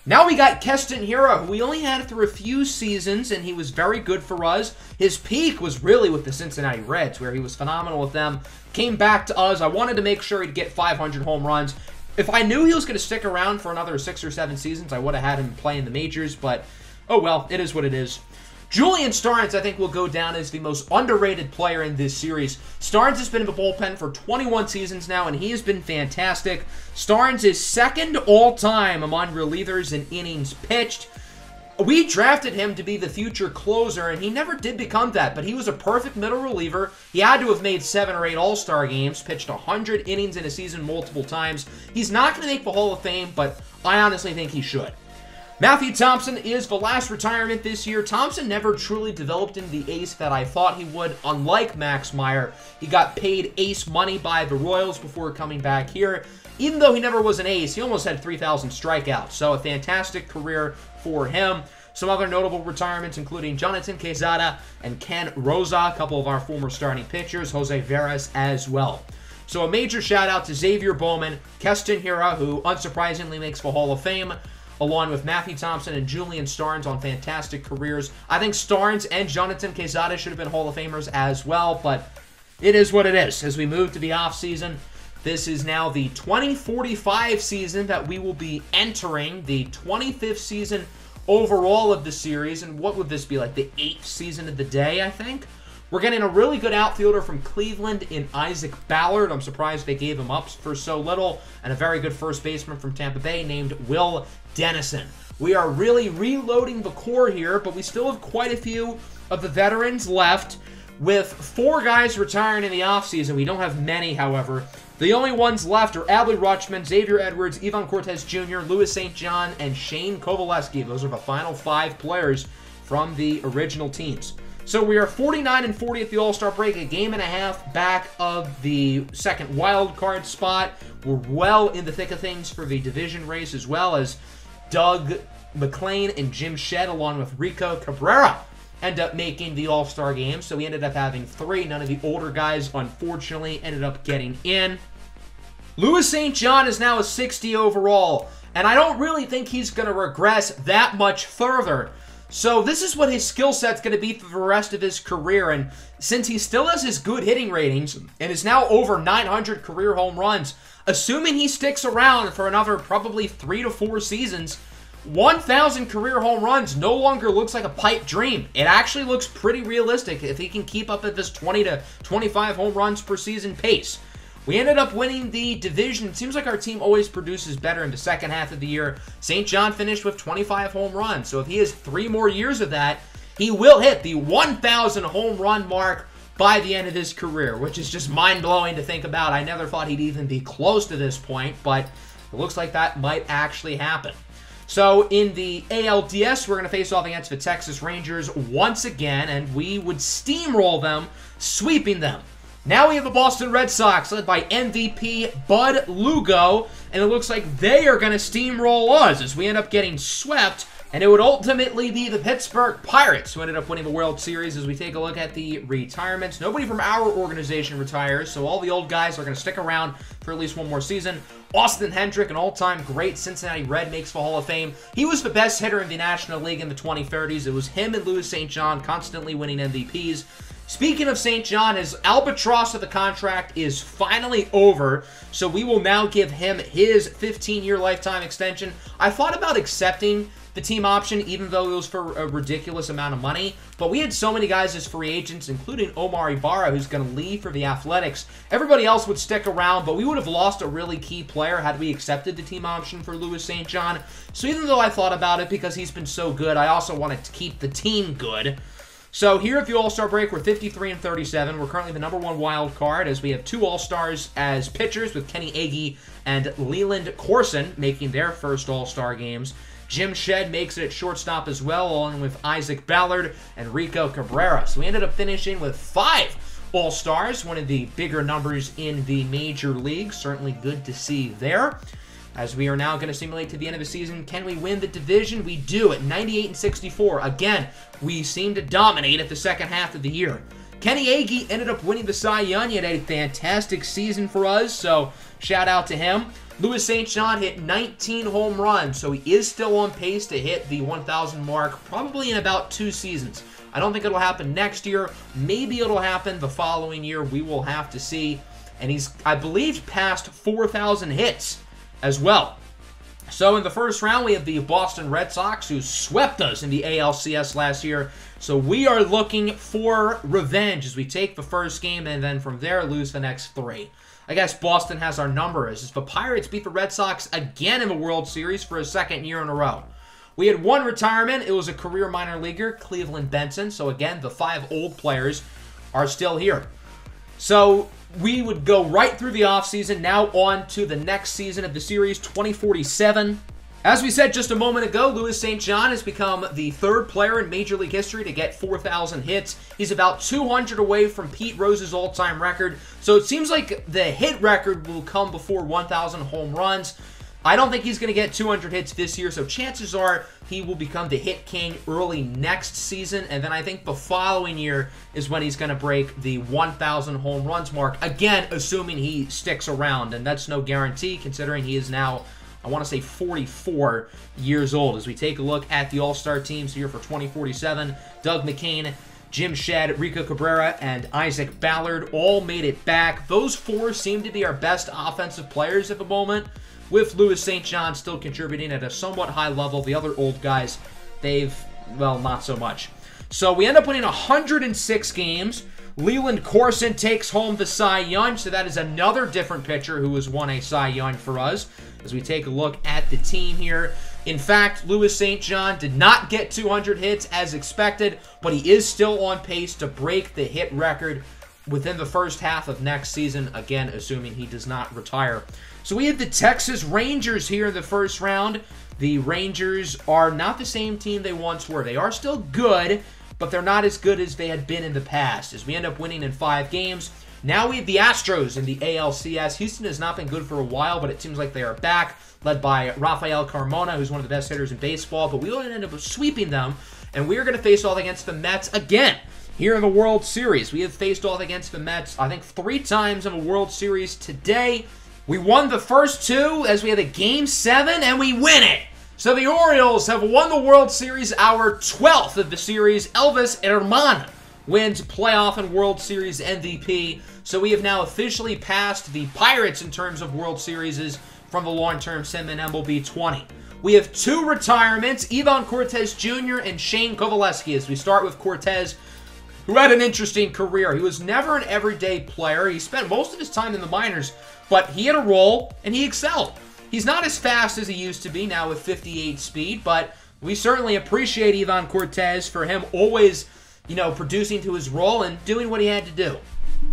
Now we got Kesten Hero, who we only had through a few seasons, and he was very good for us. His peak was really with the Cincinnati Reds, where he was phenomenal with them. Came back to us. I wanted to make sure he'd get 500 home runs. If I knew he was going to stick around for another 6 or 7 seasons, I would have had him play in the majors, but oh well, it is what it is. Julian Starnes, I think, will go down as the most underrated player in this series. Starnes has been in the bullpen for 21 seasons now, and he has been fantastic. Starnes is 2nd all-time among relievers in innings pitched. We drafted him to be the future closer, and he never did become that, but he was a perfect middle reliever. He had to have made 7 or 8 All-Star games, pitched 100 innings in a season multiple times. He's not going to make the Hall of Fame, but I honestly think he should. Matthew Thompson is the last retirement this year. Thompson never truly developed into the ace that I thought he would, unlike Max Meyer. He got paid ace money by the Royals before coming back here. Even though he never was an ace, he almost had 3,000 strikeouts, so a fantastic career for him. Some other notable retirements, including Jonathan Quezada and Ken Rosa, a couple of our former starting pitchers, Jose Veras as well. So a major shout out to Xavier Bowman, Kesten Hero, who unsurprisingly makes the Hall of Fame, along with Matthew Thompson and Julian Starnes on fantastic careers. I think Starnes and Jonathan Quezada should have been Hall of Famers as well, but it is what it is. As we move to the offseason, this is now the 2045 season that we will be entering, the 25th season overall of the series, and what would this be, like the 8th season of the day, I think? We're getting a really good outfielder from Cleveland in Isaac Ballard. I'm surprised they gave him up for so little. And a very good first baseman from Tampa Bay named Will Dennison. We are really reloading the core here, but we still have quite a few of the veterans left. With 4 guys retiring in the offseason, we don't have many, however. The only ones left are Adley Rutschman, Xavier Edwards, Ivan Cortez Jr., Louis St. John, and Shane Kovalesky. Those are the final 5 players from the original teams. So we are 49-40 at the All-Star break, a game and a half back of the second wild card spot. We're well in the thick of things for the division race, as well as Doug McLean and Jim Shedd, along with Rico Cabrera, end up making the All-Star game. So we ended up having 3. None of the older guys, unfortunately, ended up getting in. Louis St. John is now a 60 overall, and I don't really think he's going to regress that much further. So this is what his skill set's going to be for the rest of his career, and since he still has his good hitting ratings and is now over 900 career home runs, assuming he sticks around for another probably 3 to 4 seasons, 1,000 career home runs no longer looks like a pipe dream. It actually looks pretty realistic if he can keep up at this 20 to 25 home runs per season pace. We ended up winning the division. It seems like our team always produces better in the second half of the year. St. John finished with 25 home runs, so if he has 3 more years of that, he will hit the 1,000 home run mark by the end of his career, which is just mind-blowing to think about. I never thought he'd even be close to this point, but It looks like that might actually happen. So in the ALDS, we're going to face off against the Texas Rangers once again, and we would steamroll them, sweeping them. Now we have the Boston Red Sox, led by MVP Bud Lugo, and it looks like they are going to steamroll us as we end up getting swept, and it would ultimately be the Pittsburgh Pirates who ended up winning the World Series. As we take a look at the retirements, nobody from our organization retires, so all the old guys are going to stick around for at least one more season. Austin Hendrick, an all-time great Cincinnati Red, makes the Hall of Fame. He was the best hitter in the National League in the 2030s. It was him and Louis St. John constantly winning MVPs. Speaking of St. John, his albatross of the contract is finally over, so we will now give him his 15-year lifetime extension. I thought about accepting the team option, even though it was for a ridiculous amount of money, but we had so many guys as free agents, including Omar Ibarra, who's going to leave for the Athletics. Everybody else would stick around, but we would have lost a really key player had we accepted the team option for Louis St. John. So even though I thought about it because he's been so good, I also wanted to keep the team good. So here at the All-Star break, we're 53-37. We're currently the #1 wild card as we have 2 All-Stars as pitchers with Kenny Agee and Leland Corson making their first All-Star games. Jim Shedd makes it at shortstop as well, along with Isaac Ballard and Rico Cabrera. So we ended up finishing with 5 All-Stars, one of the bigger numbers in the major league. Certainly good to see there. As we are now going to simulate to the end of the season, can we win the division? We do at 98-64. Again, we seem to dominate at the second half of the year. Kenny Agee ended up winning the Cy Young. He had a fantastic season for us, so shout out to him. Louis St. John hit 19 home runs, so he is still on pace to hit the 1,000 mark probably in about 2 seasons. I don't think it'll happen next year. Maybe it'll happen the following year. We will have to see. And he's, I believe, past 4,000 hits as well. So in the first round, we have the Boston Red Sox, who swept us in the ALCS last year. So we are looking for revenge as we take the first game and then from there lose the next 3. I guess Boston has our number as the Pirates beat the Red Sox again in the World Series for a second year in a row. We had 1 retirement. It was a career minor leaguer, Cleveland Benson. So again, the 5 old players are still here. So we would go right through the offseason, now on to the next season of the series, 2047. As we said just a moment ago, Louis St. John has become the 3rd player in Major League history to get 4,000 hits. He's about 200 away from Pete Rose's all-time record, so it seems like the hit record will come before 1,000 home runs. I don't think he's going to get 200 hits this year, so chances are he will become the hit king early next season, and then I think the following year is when he's going to break the 1,000 home runs mark, again, assuming he sticks around, and that's no guarantee considering he is now, I want to say, 44 years old. As we take a look at the All-Star teams here for 2047, Doug McCain, Jim Shedd, Rico Cabrera, and Isaac Ballard all made it back. Those 4 seem to be our best offensive players at the moment, with Louis St. John still contributing at a somewhat high level. The other old guys, they've, well, not so much. So we end up winning 106 games. Leland Corson takes home the Cy Young, so that is another different pitcher who has won a Cy Young for us. As we take a look at the team here, in fact, Louis St. John did not get 200 hits as expected, but he is still on pace to break the hit record within the first half of next season, again, assuming he does not retire. So we have the Texas Rangers here in the first round. The Rangers are not the same team they once were. They are still good, but they're not as good as they had been in the past, as we end up winning in 5 games. Now we have the Astros in the ALCS. Houston has not been good for a while, but it seems like they are back, led by Rafael Carmona, who's one of the best hitters in baseball, but we will end up sweeping them, and we are going to face off against the Mets again here in the World Series. We have faced off against the Mets, I think, 3 times in the World Series today. We won the first 2 as we had a Game 7, and we win it. So the Orioles have won the World Series, our 12th of the series. Elvis Herman wins playoff and World Series MVP. So we have now officially passed the Pirates in terms of World Series from the long-term sim in MLB 20. We have 2 retirements, Ivan Cortez Jr. and Shane Kovalesky, as we start with Cortez, who had an interesting career. He was never an everyday player. He spent most of his time in the minors, but he had a role, and he excelled. He's not as fast as he used to be now with 58 speed, but we certainly appreciate Ivan Cortez for him always, producing to his role and doing what he had to do.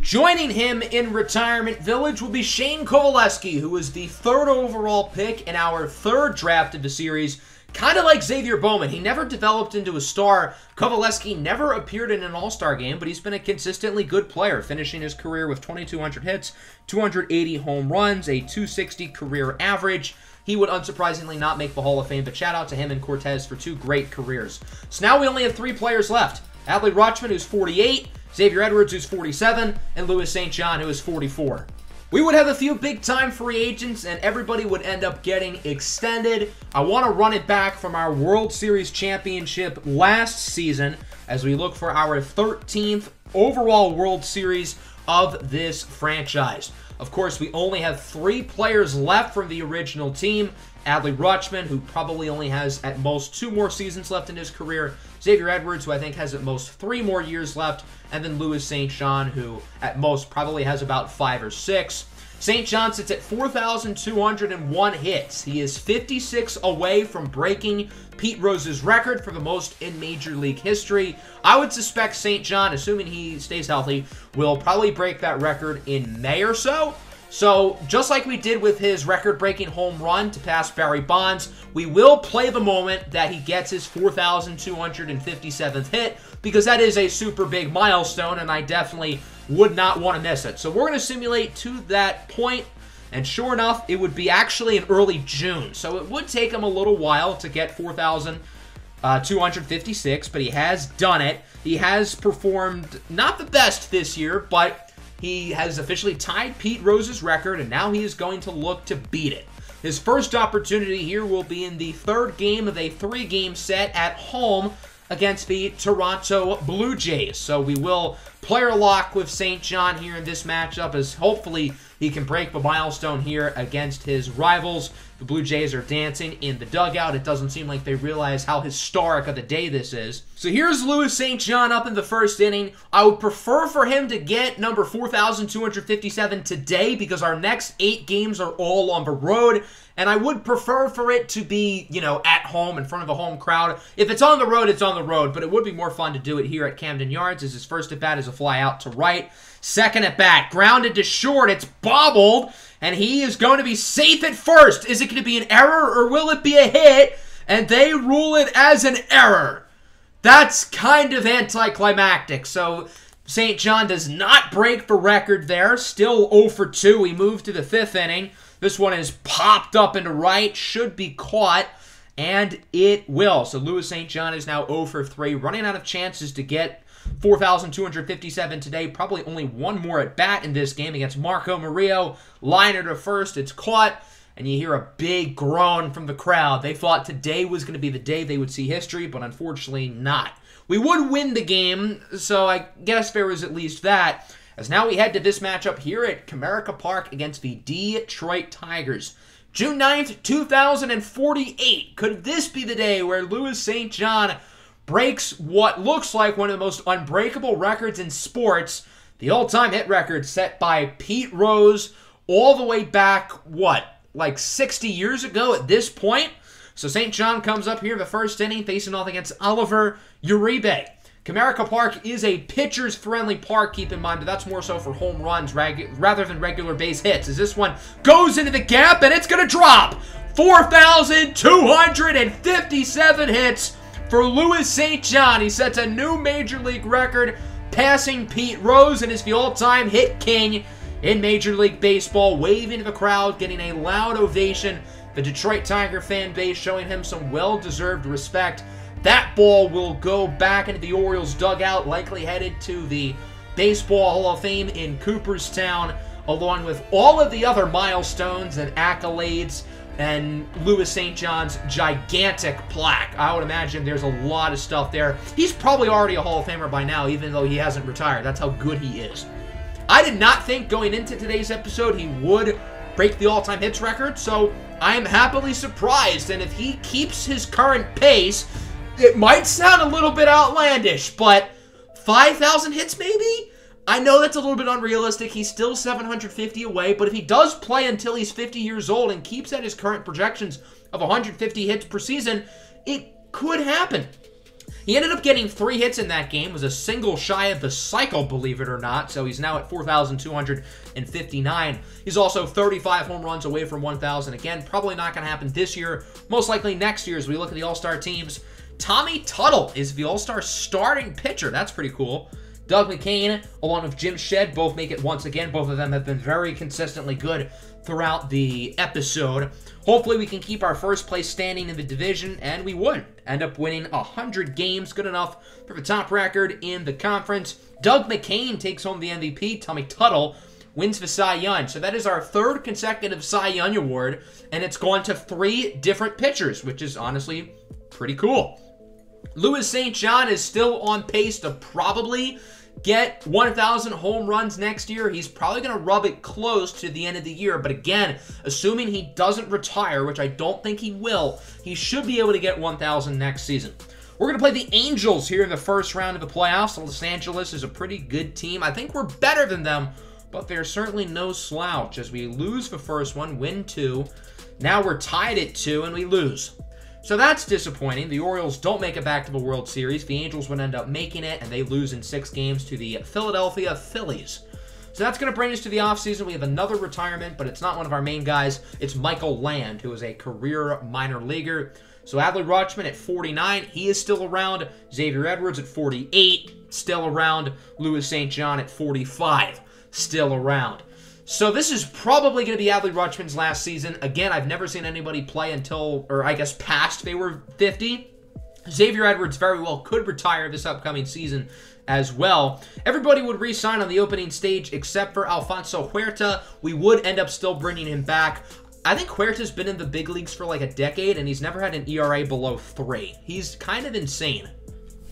Joining him in retirement village will be Shane Kovalesky, who was the 3rd overall pick in our 3rd draft of the series. Kind of like Xavier Bowman, he never developed into a star. Kovalesky never appeared in an all-star game, but he's been a consistently good player, finishing his career with 2,200 hits, 280 home runs, a 260 career average. He would unsurprisingly not make the Hall of Fame, but shout out to him and Cortez for 2 great careers. So now we only have 3 players left. Adley Rutschman, who's 48, Xavier Edwards, who's 47, and Louis St. John, who is 44. We would have a few big-time free agents, and everybody would end up getting extended. I want to run it back from our World Series championship last season as we look for our 13th overall World Series of this franchise. Of course, we only have 3 players left from the original team. Adley Rutschman, who probably only has at most 2 more seasons left in his career. Xavier Edwards, who I think has at most 3 more years left. And then Louis St. John, who at most probably has about 5 or 6. St. John sits at 4,201 hits. He is 56 away from breaking Pete Rose's record for the most in Major League history. I would suspect St. John, assuming he stays healthy, will probably break that record in May or so. So, just like we did with his record-breaking home run to pass Barry Bonds, we will play the moment that he gets his 4,257th hit, because that is a super big milestone, and I definitely would not want to miss it. So we're going to simulate to that point, and sure enough, it would be actually in early June. So it would take him a little while to get 4,256, but he has done it. He has performed not the best this year, but he has officially tied Pete Rose's record, and now he is going to look to beat it. His first opportunity here will be in the 3rd game of a 3-game set at home against the Toronto Blue Jays. So we will player lock with St. John here in this matchup, as hopefully he can break the milestone here against his rivals. The Blue Jays are dancing in the dugout. It doesn't seem like they realize how historic of a day this is. So here's Louis St. John up in the 1st inning. I would prefer for him to get number 4,257 today, because our next 8 games are all on the road. And I would prefer for it to be, you know, at home in front of a home crowd. If it's on the road, it's on the road. But it would be more fun to do it here at Camden Yards, as his first at-bat is a fly out to right. Second at-bat, grounded to short. It's bobbled, and he is going to be safe at first. Is it going to be an error, or will it be a hit? And they rule it as an error. That's kind of anticlimactic. So St. John does not break the record there. Still 0 for 2. We move to the 5th inning. This one is popped up into right, should be caught, and it will. So Louis St. John is now 0 for 3, running out of chances to get 4,257 today. Probably only 1 more at bat in this game against Marco Murillo. Liner to first, it's caught, and you hear a big groan from the crowd. They thought today was going to be the day they would see history, but unfortunately not. We would win the game, so I guess there was at least that. As now we head to this matchup here at Comerica Park against the Detroit Tigers. June 9th, 2048. Could this be the day where Louis St. John breaks what looks like one of the most unbreakable records in sports? The all-time hit record set by Pete Rose all the way back, what, like 60 years ago at this point? So St. John comes up here in the 1st inning, facing off against Oliver Uribe. Comerica Park is a pitcher's-friendly park, keep in mind, but that's more so for home runs rather than regular base hits, as this one goes into the gap, and it's going to drop. 4,257 hits for Louis St. John. He sets a new Major League record, passing Pete Rose, and is the all-time hit king in Major League Baseball, waving to the crowd, getting a loud ovation. The Detroit Tiger fan base showing him some well-deserved respect. That ball will go back into the Orioles dugout, likely headed to the Baseball Hall of Fame in Cooperstown, along with all of the other milestones and accolades and Louis St. John's gigantic plaque. I would imagine there's a lot of stuff there. He's probably already a Hall of Famer by now, even though he hasn't retired. That's how good he is. I did not think going into today's episode he would break the all-time hits record, so I am happily surprised. And if he keeps his current pace, it might sound a little bit outlandish, but 5,000 hits maybe? I know that's a little bit unrealistic. He's still 750 away, but if he does play until he's 50 years old and keeps at his current projections of 150 hits per season, it could happen. He ended up getting 3 hits in that game, was a single shy of the cycle, believe it or not, so he's now at 4,259. He's also 35 home runs away from 1,000. Again, probably not going to happen this year, most likely next year as we look at the All-Star teams. Tommy Tuttle is the All-Star starting pitcher. That's pretty cool. Doug McCain, along with Jim Shedd, both make it once again. Both of them have been very consistently good throughout the episode. Hopefully we can keep our first place standing in the division, and we would end up winning 100 games. Good enough for the top record in the conference. Doug McCain takes home the MVP. Tommy Tuttle wins the Cy Young. So that is our 3rd consecutive Cy Young award, and it's gone to 3 different pitchers, which is honestly pretty cool. Louis St. John is still on pace to probably get 1,000 home runs next year. He's probably going to rub it close to the end of the year. But again, assuming he doesn't retire, which I don't think he will, he should be able to get 1,000 next season. We're going to play the Angels here in the first round of the playoffs. Los Angeles is a pretty good team. I think we're better than them, but they're certainly no slouch as we lose the first one, win 2. Now we're tied at 2, and we lose. So that's disappointing. The Orioles don't make it back to the World Series. The Angels would end up making it, and they lose in 6 games to the Philadelphia Phillies. So that's going to bring us to the offseason. We have another retirement, but it's not one of our main guys. It's Michael Land, who is a career minor leaguer. So Adley Rutschman at 49, he is still around. Xavier Edwards at 48, still around. Louis St. John at 45, still around. So this is probably going to be Adley Rutschman's last season. Again, I've never seen anybody play until, or I guess past they were 50. Xavier Edwards very well could retire this upcoming season as well. Everybody would re-sign on the opening stage except for Alfonso Huerta. We would end up still bringing him back. I think Huerta's been in the big leagues for like a decade, and he's never had an ERA below 3. He's kind of insane.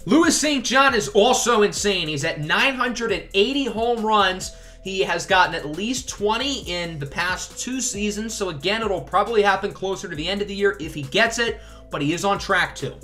Louis St. John is also insane. He's at 980 home runs. He has gotten at least 20 in the past 2 seasons, so again, it'll probably happen closer to the end of the year if he gets it, but he is on track to.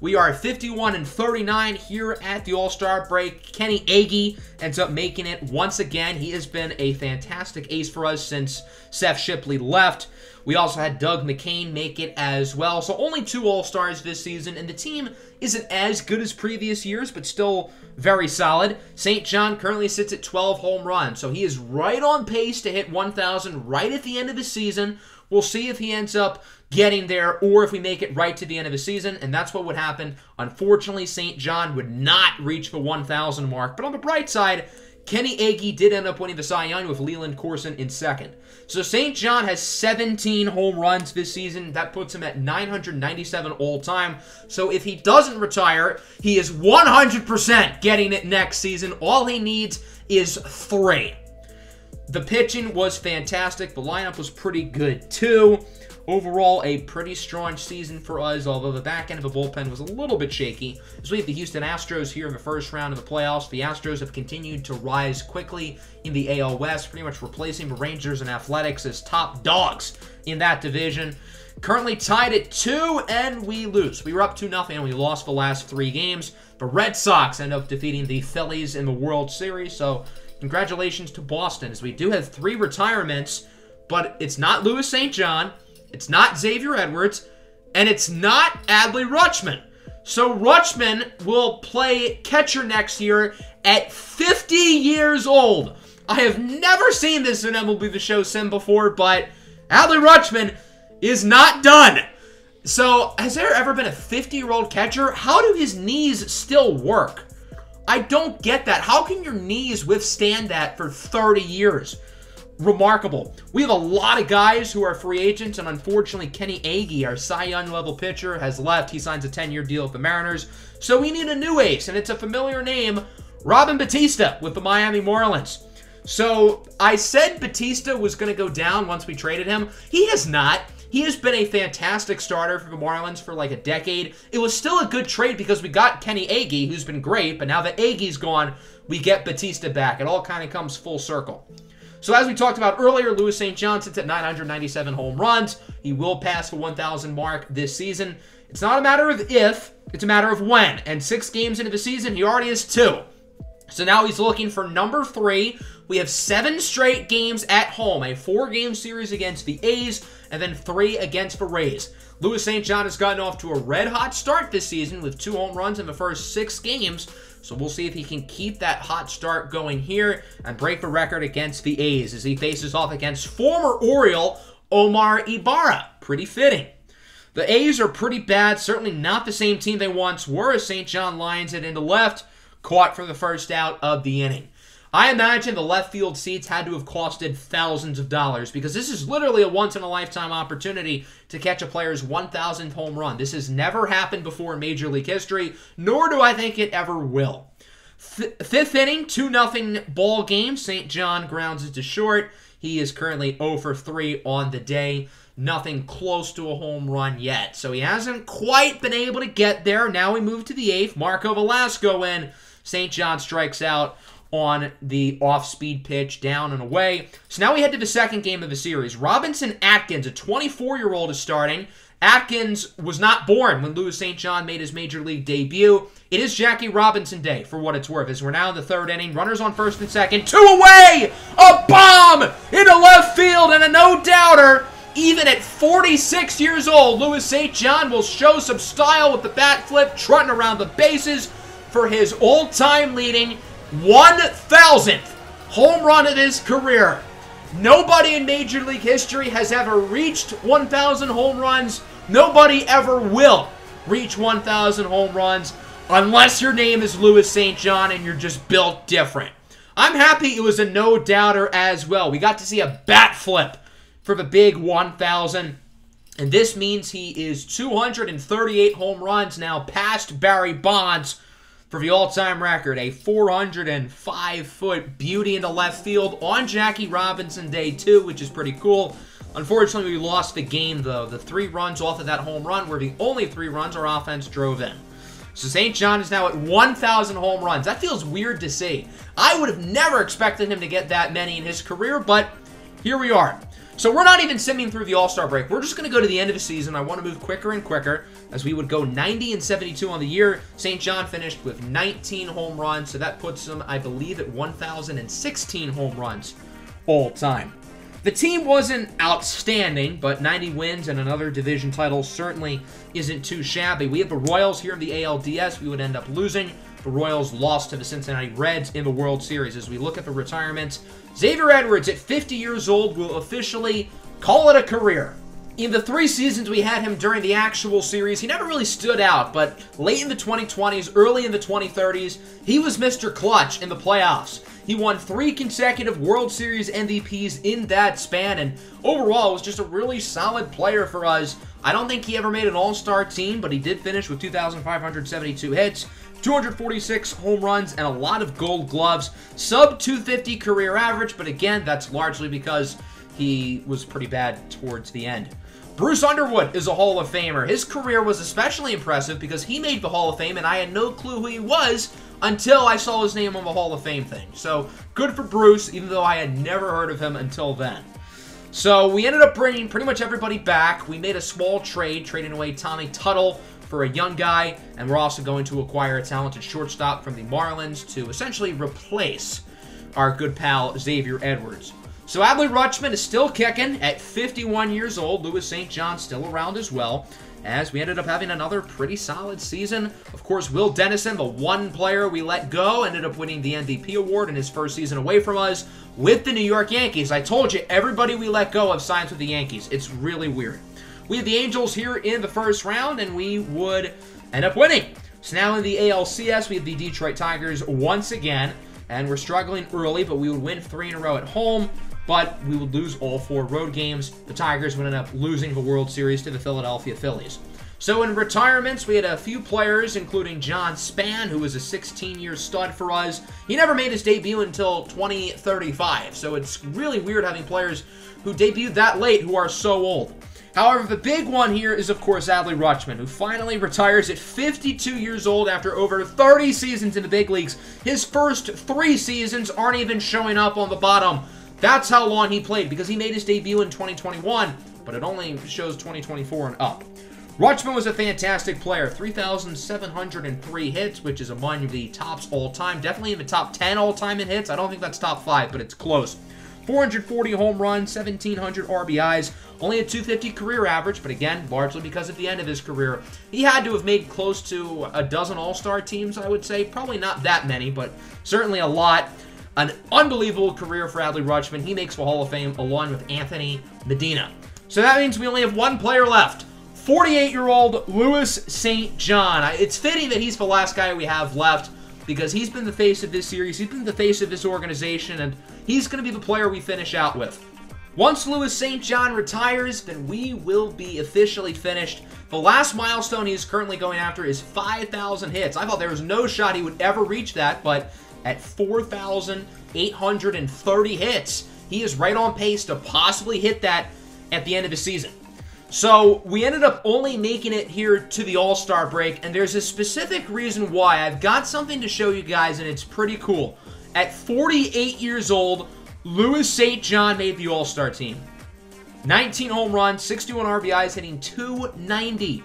We are 51-39 here at the All-Star break. Kenny Agee ends up making it once again. He has been a fantastic ace for us since Seth Shipley left. We also had Doug McCain make it as well. So only 2 All-Stars this season, and the team isn't as good as previous years, but still very solid. St. John currently sits at 12 home runs, so he is right on pace to hit 1,000 right at the end of the season. We'll see if he ends up getting there or if we make it right to the end of the season, and that's what would happen. Unfortunately, St. John would not reach the 1,000 mark, but on the bright side, Kenny Agee did end up winning the Cy Young with Leland Corson in second. So St. John has 17 home runs this season. That puts him at 997 all-time. So if he doesn't retire, he is 100% getting it next season. All he needs is 3. The pitching was fantastic. The lineup was pretty good, too. Overall, a pretty strong season for us, although the back end of the bullpen was a little bit shaky. As we have the Houston Astros here in the first round of the playoffs, the Astros have continued to rise quickly in the AL West, pretty much replacing the Rangers and Athletics as top dogs in that division. Currently tied at 2, and we lose. We were up 2-0, and we lost the last 3 games. The Red Sox end up defeating the Phillies in the World Series, so congratulations to Boston, as we do have 3 retirements, but it's not Louis St. John, it's not Xavier Edwards, and it's not Adley Rutschman. So Rutschman will play catcher next year at 50 years old. I have never seen this in MLB The Show sim before, but Adley Rutschman is not done. So has there ever been a 50-year-old catcher? How do his knees still work? I don't get that. How can your knees withstand that for 30 years? Remarkable. We have a lot of guys who are free agents, and unfortunately, Kenny Agee, our Cy Young level pitcher, has left. He signs a 10-year deal with the Mariners. So we need a new ace, and it's a familiar name, Robin Bautista with the Miami Marlins. So I said Bautista was going to go down once we traded him. He has not. He has been a fantastic starter for the Marlins for like a decade. It was still a good trade because we got Kenny Agee, who's been great, but now that Agee's gone, we get Bautista back. It all kind of comes full circle. So as we talked about earlier, Louis St. John sits at 997 home runs. He will pass the 1,000 mark this season. It's not a matter of if, it's a matter of when. And 6 games into the season, he already has 2. So now he's looking for number 3, We have 7 straight games at home, a 4-game series against the A's, and then 3 against the Rays. Louis St. John has gotten off to a red-hot start this season with 2 home runs in the first 6 games, so we'll see if he can keep that hot start going here and break the record against the A's as he faces off against former Oriole Omar Ibarra. Pretty fitting. The A's are pretty bad, certainly not the same team they once were as St. John lines it into left, caught for the first out of the inning. I imagine the left field seats had to have costed thousands of dollars because this is literally a once-in-a-lifetime opportunity to catch a player's 1,000th home run. This has never happened before in Major League history, nor do I think it ever will. Fifth inning, 2-0 ball game. St. John grounds it to short. He is currently 0 for 3 on the day. Nothing close to a home run yet. So he hasn't quite been able to get there. Now we move to the 8th. Marco Velasco in. St. John strikes out on the off-speed pitch, down and away. So now we head to the second game of the series. Robinson Atkins, a 24-year-old, is starting. Atkins was not born when Louis St. John made his Major League debut. It is Jackie Robinson Day, for what it's worth, as we're now in the 3rd inning. Runners on first and second. 2 away! A bomb into left field, and a no-doubter. Even at 46 years old, Louis St. John will show some style with the bat flip, trotting around the bases for his all-time leading 1,000th home run of his career. Nobody in Major League history has ever reached 1,000 home runs. Nobody ever will reach 1,000 home runs unless your name is Louis St. John and you're just built different. I'm happy it was a no-doubter as well. We got to see a bat flip for the big 1,000. And this means he is 238 home runs now past Barry Bonds for the all-time record, a 405-foot beauty into left field on Jackie Robinson Day 2, which is pretty cool. Unfortunately, we lost the game, though. The 3 runs off of that home run were the only 3 runs our offense drove in. So St. John is now at 1,000 home runs. That feels weird to see. I would have never expected him to get that many in his career, but here we are. So we're not even simming through the All-Star break. We're just going to go to the end of the season. I want to move quicker and quicker as we would go 90 and 72 on the year. St. John finished with 19 home runs, so that puts him, I believe, at 1,016 home runs all time. The team wasn't outstanding, but 90 wins and another division title certainly isn't too shabby. We have the Royals here in the ALDS. We would end up losing. The Royals lost to the Cincinnati Reds in the World Series. As we look at the retirements, Xavier Edwards at 50 years old will officially call it a career. In the 3 seasons we had him during the actual series, he never really stood out, but late in the 2020s, early in the 2030s, he was Mr. Clutch in the playoffs. He won 3 consecutive World Series MVPs in that span, and overall was just a really solid player for us. I don't think he ever made an all-star team, but he did finish with 2,572 hits, 246 home runs, and a lot of gold gloves. Sub 250 career average, but again, that's largely because he was pretty bad towards the end. Bruce Underwood is a Hall of Famer. His career was especially impressive because he made the Hall of Fame, and I had no clue who he was until I saw his name on the Hall of Fame thing. So, good for Bruce, even though I had never heard of him until then. So, we ended up bringing pretty much everybody back. We made a small trade, trading away Tommy Tuttle for a young guy, and we're also going to acquire a talented shortstop from the Marlins to essentially replace our good pal Xavier Edwards. So Adley Rutschman is still kicking at 51 years old. Louis St. John still around as well, as we ended up having another pretty solid season. Of course, Will Dennison, the one player we let go, ended up winning the MVP award in his first season away from us with the New York Yankees. I told you, everybody we let go have signed with the Yankees. It's really weird. We have the Angels here in the first round, and we would end up winning. So now in the ALCS, we have the Detroit Tigers once again, and we're struggling early, but we would win 3 in a row at home, but we would lose all 4 road games. The Tigers would end up losing the World Series to the Philadelphia Phillies. So in retirements, we had a few players, including John Span, who was a 16-year stud for us. He never made his debut until 2035, so it's really weird having players who debuted that late who are so old. However, the big one here is, of course, Adley Rutschman, who finally retires at 52 years old after over 30 seasons in the big leagues. His first 3 seasons aren't even showing up on the bottom. That's how long he played, because he made his debut in 2021, but it only shows 2024 and up. Rutschman was a fantastic player. 3,703 hits, which is among the tops all-time. Definitely in the top 10 all-time in hits. I don't think that's top 5, but it's close. 440 home runs, 1,700 RBIs, only a 250 career average, but again, largely because of the end of his career. He had to have made close to a dozen All-Star teams, I would say. Probably not that many, but certainly a lot. An unbelievable career for Adley Rutschman. He makes the Hall of Fame along with Anthony Medina. So that means we only have one player left. 48-year-old Luis St. John. It's fitting that he's the last guy we have left because he's been the face of this series. He's been the face of this organization, and he's going to be the player we finish out with. Once Luis St. John retires, then we will be officially finished. The last milestone he's currently going after is 5,000 hits. I thought there was no shot he would ever reach that, but at 4,830 hits, he is right on pace to possibly hit that at the end of the season. So we ended up only making it here to the All-Star break, and there's a specific reason why. I've got something to show you guys, and it's pretty cool. At 48 years old, Luis St. John made the All-Star team. 19 home runs, 61 RBIs, hitting .290.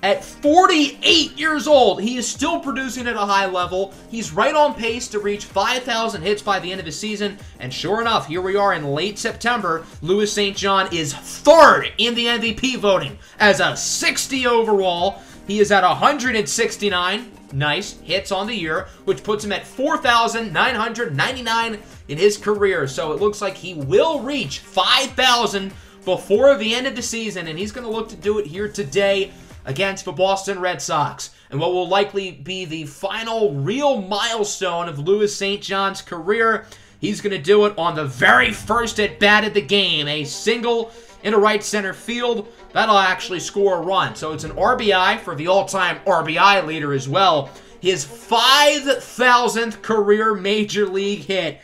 At 48 years old, he is still producing at a high level. He's right on pace to reach 5,000 hits by the end of the season. And sure enough, here we are in late September. Luis St. John is third in the MVP voting as a 60 overall. He is at 169 nice hits on the year, which puts him at 4,999 in his career. So it looks like he will reach 5,000 before the end of the season, and he's going to look to do it here today against the Boston Red Sox, and what will likely be the final real milestone of Luis St. John's career. He's going to do it on the very first at-bat of the game, a single into right center field. That'll actually score a run, so it's an RBI for the all-time RBI leader as well. His 5,000th career Major League hit.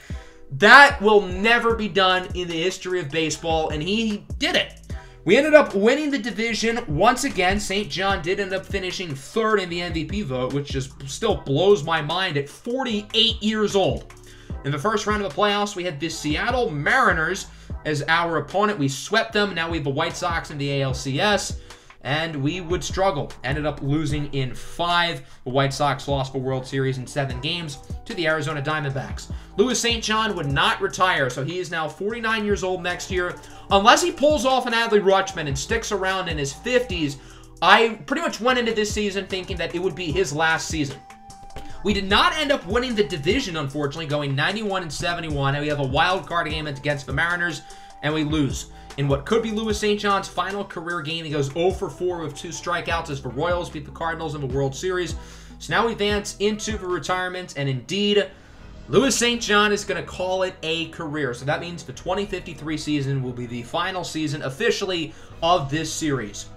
That will never be done in the history of baseball, and he did it. We ended up winning the division once again. St. John did end up finishing third in the MVP vote, which just still blows my mind at 48 years old. In the first round of the playoffs, we had the Seattle Mariners as our opponent. We swept them. Now we have the White Sox in the ALCS, and we would struggle. Ended up losing in 5. The White Sox lost the World Series in 7 games to the Arizona Diamondbacks. Luis St. John would not retire, so he is now 49 years old next year. Unless he pulls off an Adley Rutschman and sticks around in his 50s, I pretty much went into this season thinking that it would be his last season. We did not end up winning the division, unfortunately, going 91-71, and we have a wild card game against the Mariners, and we lose. In what could be Luis St. John's final career game, he goes 0 for 4 with 2 strikeouts as the Royals beat the Cardinals in the World Series. So now we advance into the retirement, and indeed, Luis St. John is going to call it a career. So that means the 2053 season will be the final season officially of this series.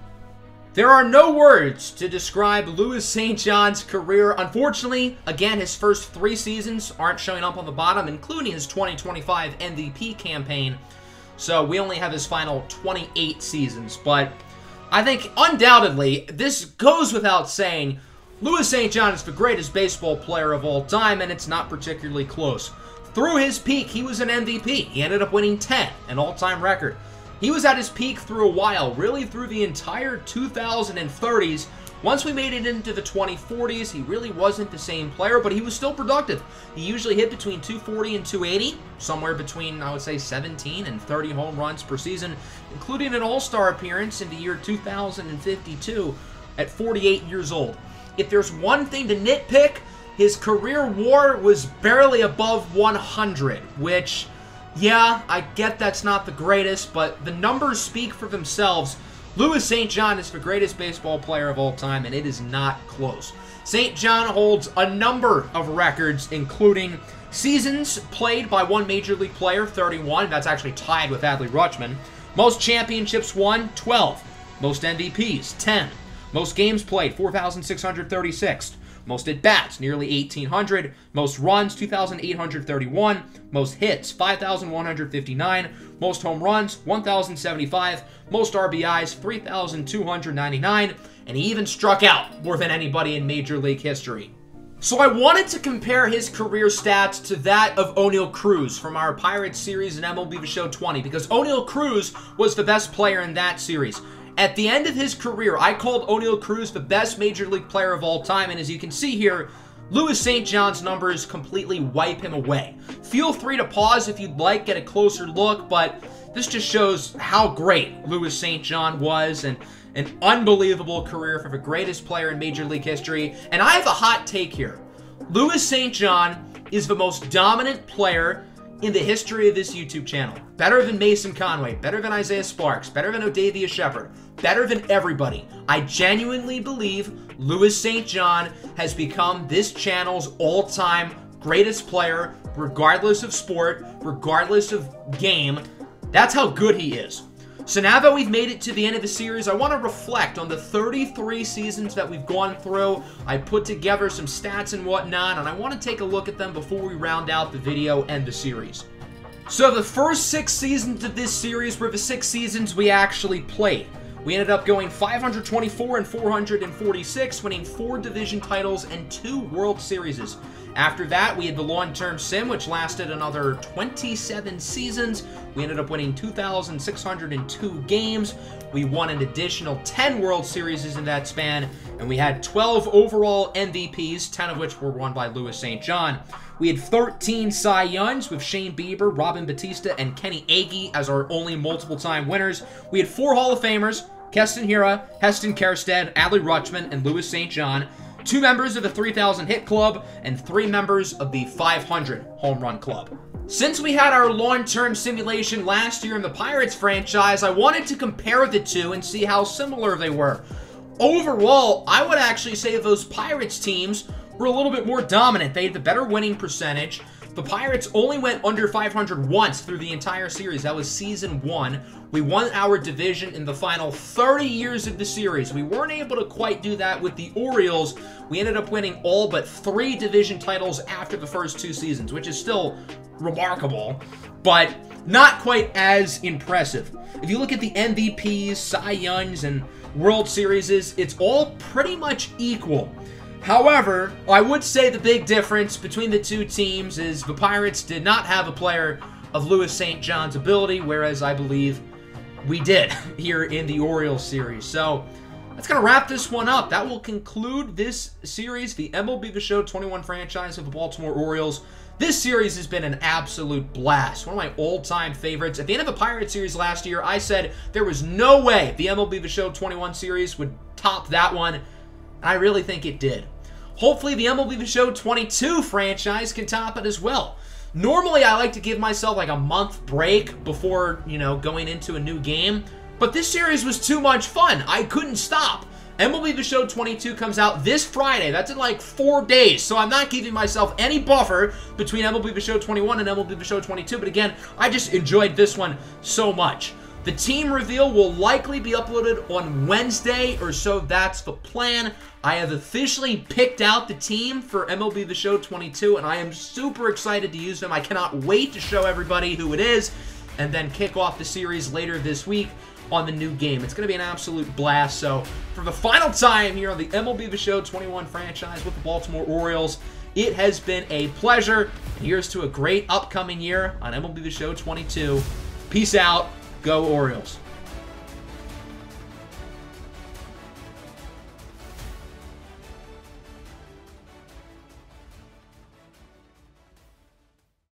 There are no words to describe Luis St. John's career. Unfortunately, again, his first 3 seasons aren't showing up on the bottom, including his 2025 MVP campaign. So we only have his final 28 seasons. But I think undoubtedly, this goes without saying, Luis St. John is the greatest baseball player of all time, and it's not particularly close. Through his peak, he was an MVP. He ended up winning 10, an all-time record. He was at his peak through a while, really through the entire 2030s. Once we made it into the 2040s, he really wasn't the same player, but he was still productive. He usually hit between 240 and 280, somewhere between, I would say, 17 and 30 home runs per season, including an all-star appearance in the year 2052 at 48 years old. If there's one thing to nitpick, his career WAR was barely above 100, which, yeah, I get that's not the greatest, but the numbers speak for themselves. Luis St. John is the greatest baseball player of all time, and it is not close. St. John holds a number of records, including seasons played by one Major League player, 31. That's actually tied with Adley Rutschman. Most championships won, 12. Most MVPs, 10. Most games played, 4,636. Most at-bats, nearly 1,800. Most runs, 2,831. Most hits, 5,159. Most home runs, 1,075. Most RBIs, 3,299. And he even struck out more than anybody in Major League history. So I wanted to compare his career stats to that of Oneil Cruz from our Pirates series in MLB The Show 20, because Oneil Cruz was the best player in that series. At the end of his career, I called Oneil Cruz the best Major League player of all time, and as you can see here, Louis St. John's numbers completely wipe him away. Feel free to pause if you'd like, get a closer look, but this just shows how great Louis St. John was, and an unbelievable career for the greatest player in Major League history. And I have a hot take here. Louis St. John is the most dominant player in the history of this YouTube channel. Better than Mason Conway, better than Isaiah Sparks, better than O'Davia Shepherd, better than everybody. I genuinely believe Louis St. John has become this channel's all-time greatest player, regardless of sport, regardless of game. That's how good he is. So now that we've made it to the end of the series, I want to reflect on the 33 seasons that we've gone through. I put together some stats and whatnot, and I want to take a look at them before we round out the video and the series. So the first 6 seasons of this series were the 6 seasons we actually played. We ended up going 524 and 446, winning 4 division titles and 2 World Series. After that, we had the long-term sim, which lasted another 27 seasons. We ended up winning 2,602 games. We won an additional 10 World Series in that span, and we had 12 overall MVPs, 10 of which were won by Louis St. John. We had 13 Cy Youngs with Shane Bieber, Robin Bautista, and Kenny Agee as our only multiple-time winners. We had 4 Hall of Famers, Kesten Hero, Heston Kjerstad, Adley Rutschman, and Louis St. John. 2 members of the 3,000 Hit Club, and 3 members of the 500 Home Run Club. Since we had our long-term simulation last year in the Pirates franchise, I wanted to compare the two and see how similar they were. Overall, I would actually say those Pirates teams were a little bit more dominant. They had the better winning percentage. The Pirates only went under 500 once through the entire series. That was Season 1. We won our division in the final 30 years of the series. We weren't able to quite do that with the Orioles. We ended up winning all but 3 division titles after the first 2 seasons, which is still remarkable, but not quite as impressive. If you look at the MVPs, Cy Youngs, and World Series, it's all pretty much equal. However, I would say the big difference between the 2 teams is the Pirates did not have a player of Louis St. John's ability, whereas I believe we did here in the Orioles series. So that's going to wrap this one up. That will conclude this series, the MLB The Show 21 franchise of the Baltimore Orioles. This series has been an absolute blast. One of my all-time favorites. At the end of the Pirates series last year, I said there was no way the MLB The Show 21 series would top that one. I really think it did. Hopefully the MLB The Show 22 franchise can top it as well. Normally I like to give myself like a month break before, going into a new game. But this series was too much fun. I couldn't stop. MLB The Show 22 comes out this Friday. That's in like 4 days. So I'm not giving myself any buffer between MLB The Show 21 and MLB The Show 22. But again, I just enjoyed this one so much. The team reveal will likely be uploaded on Wednesday, or so that's the plan. I have officially picked out the team for MLB The Show 22, and I am super excited to use them. I cannot wait to show everybody who it is, and then kick off the series later this week on the new game. It's going to be an absolute blast. So for the final time here on the MLB The Show 21 franchise with the Baltimore Orioles, it has been a pleasure. And here's to a great upcoming year on MLB The Show 22. Peace out. Go Orioles.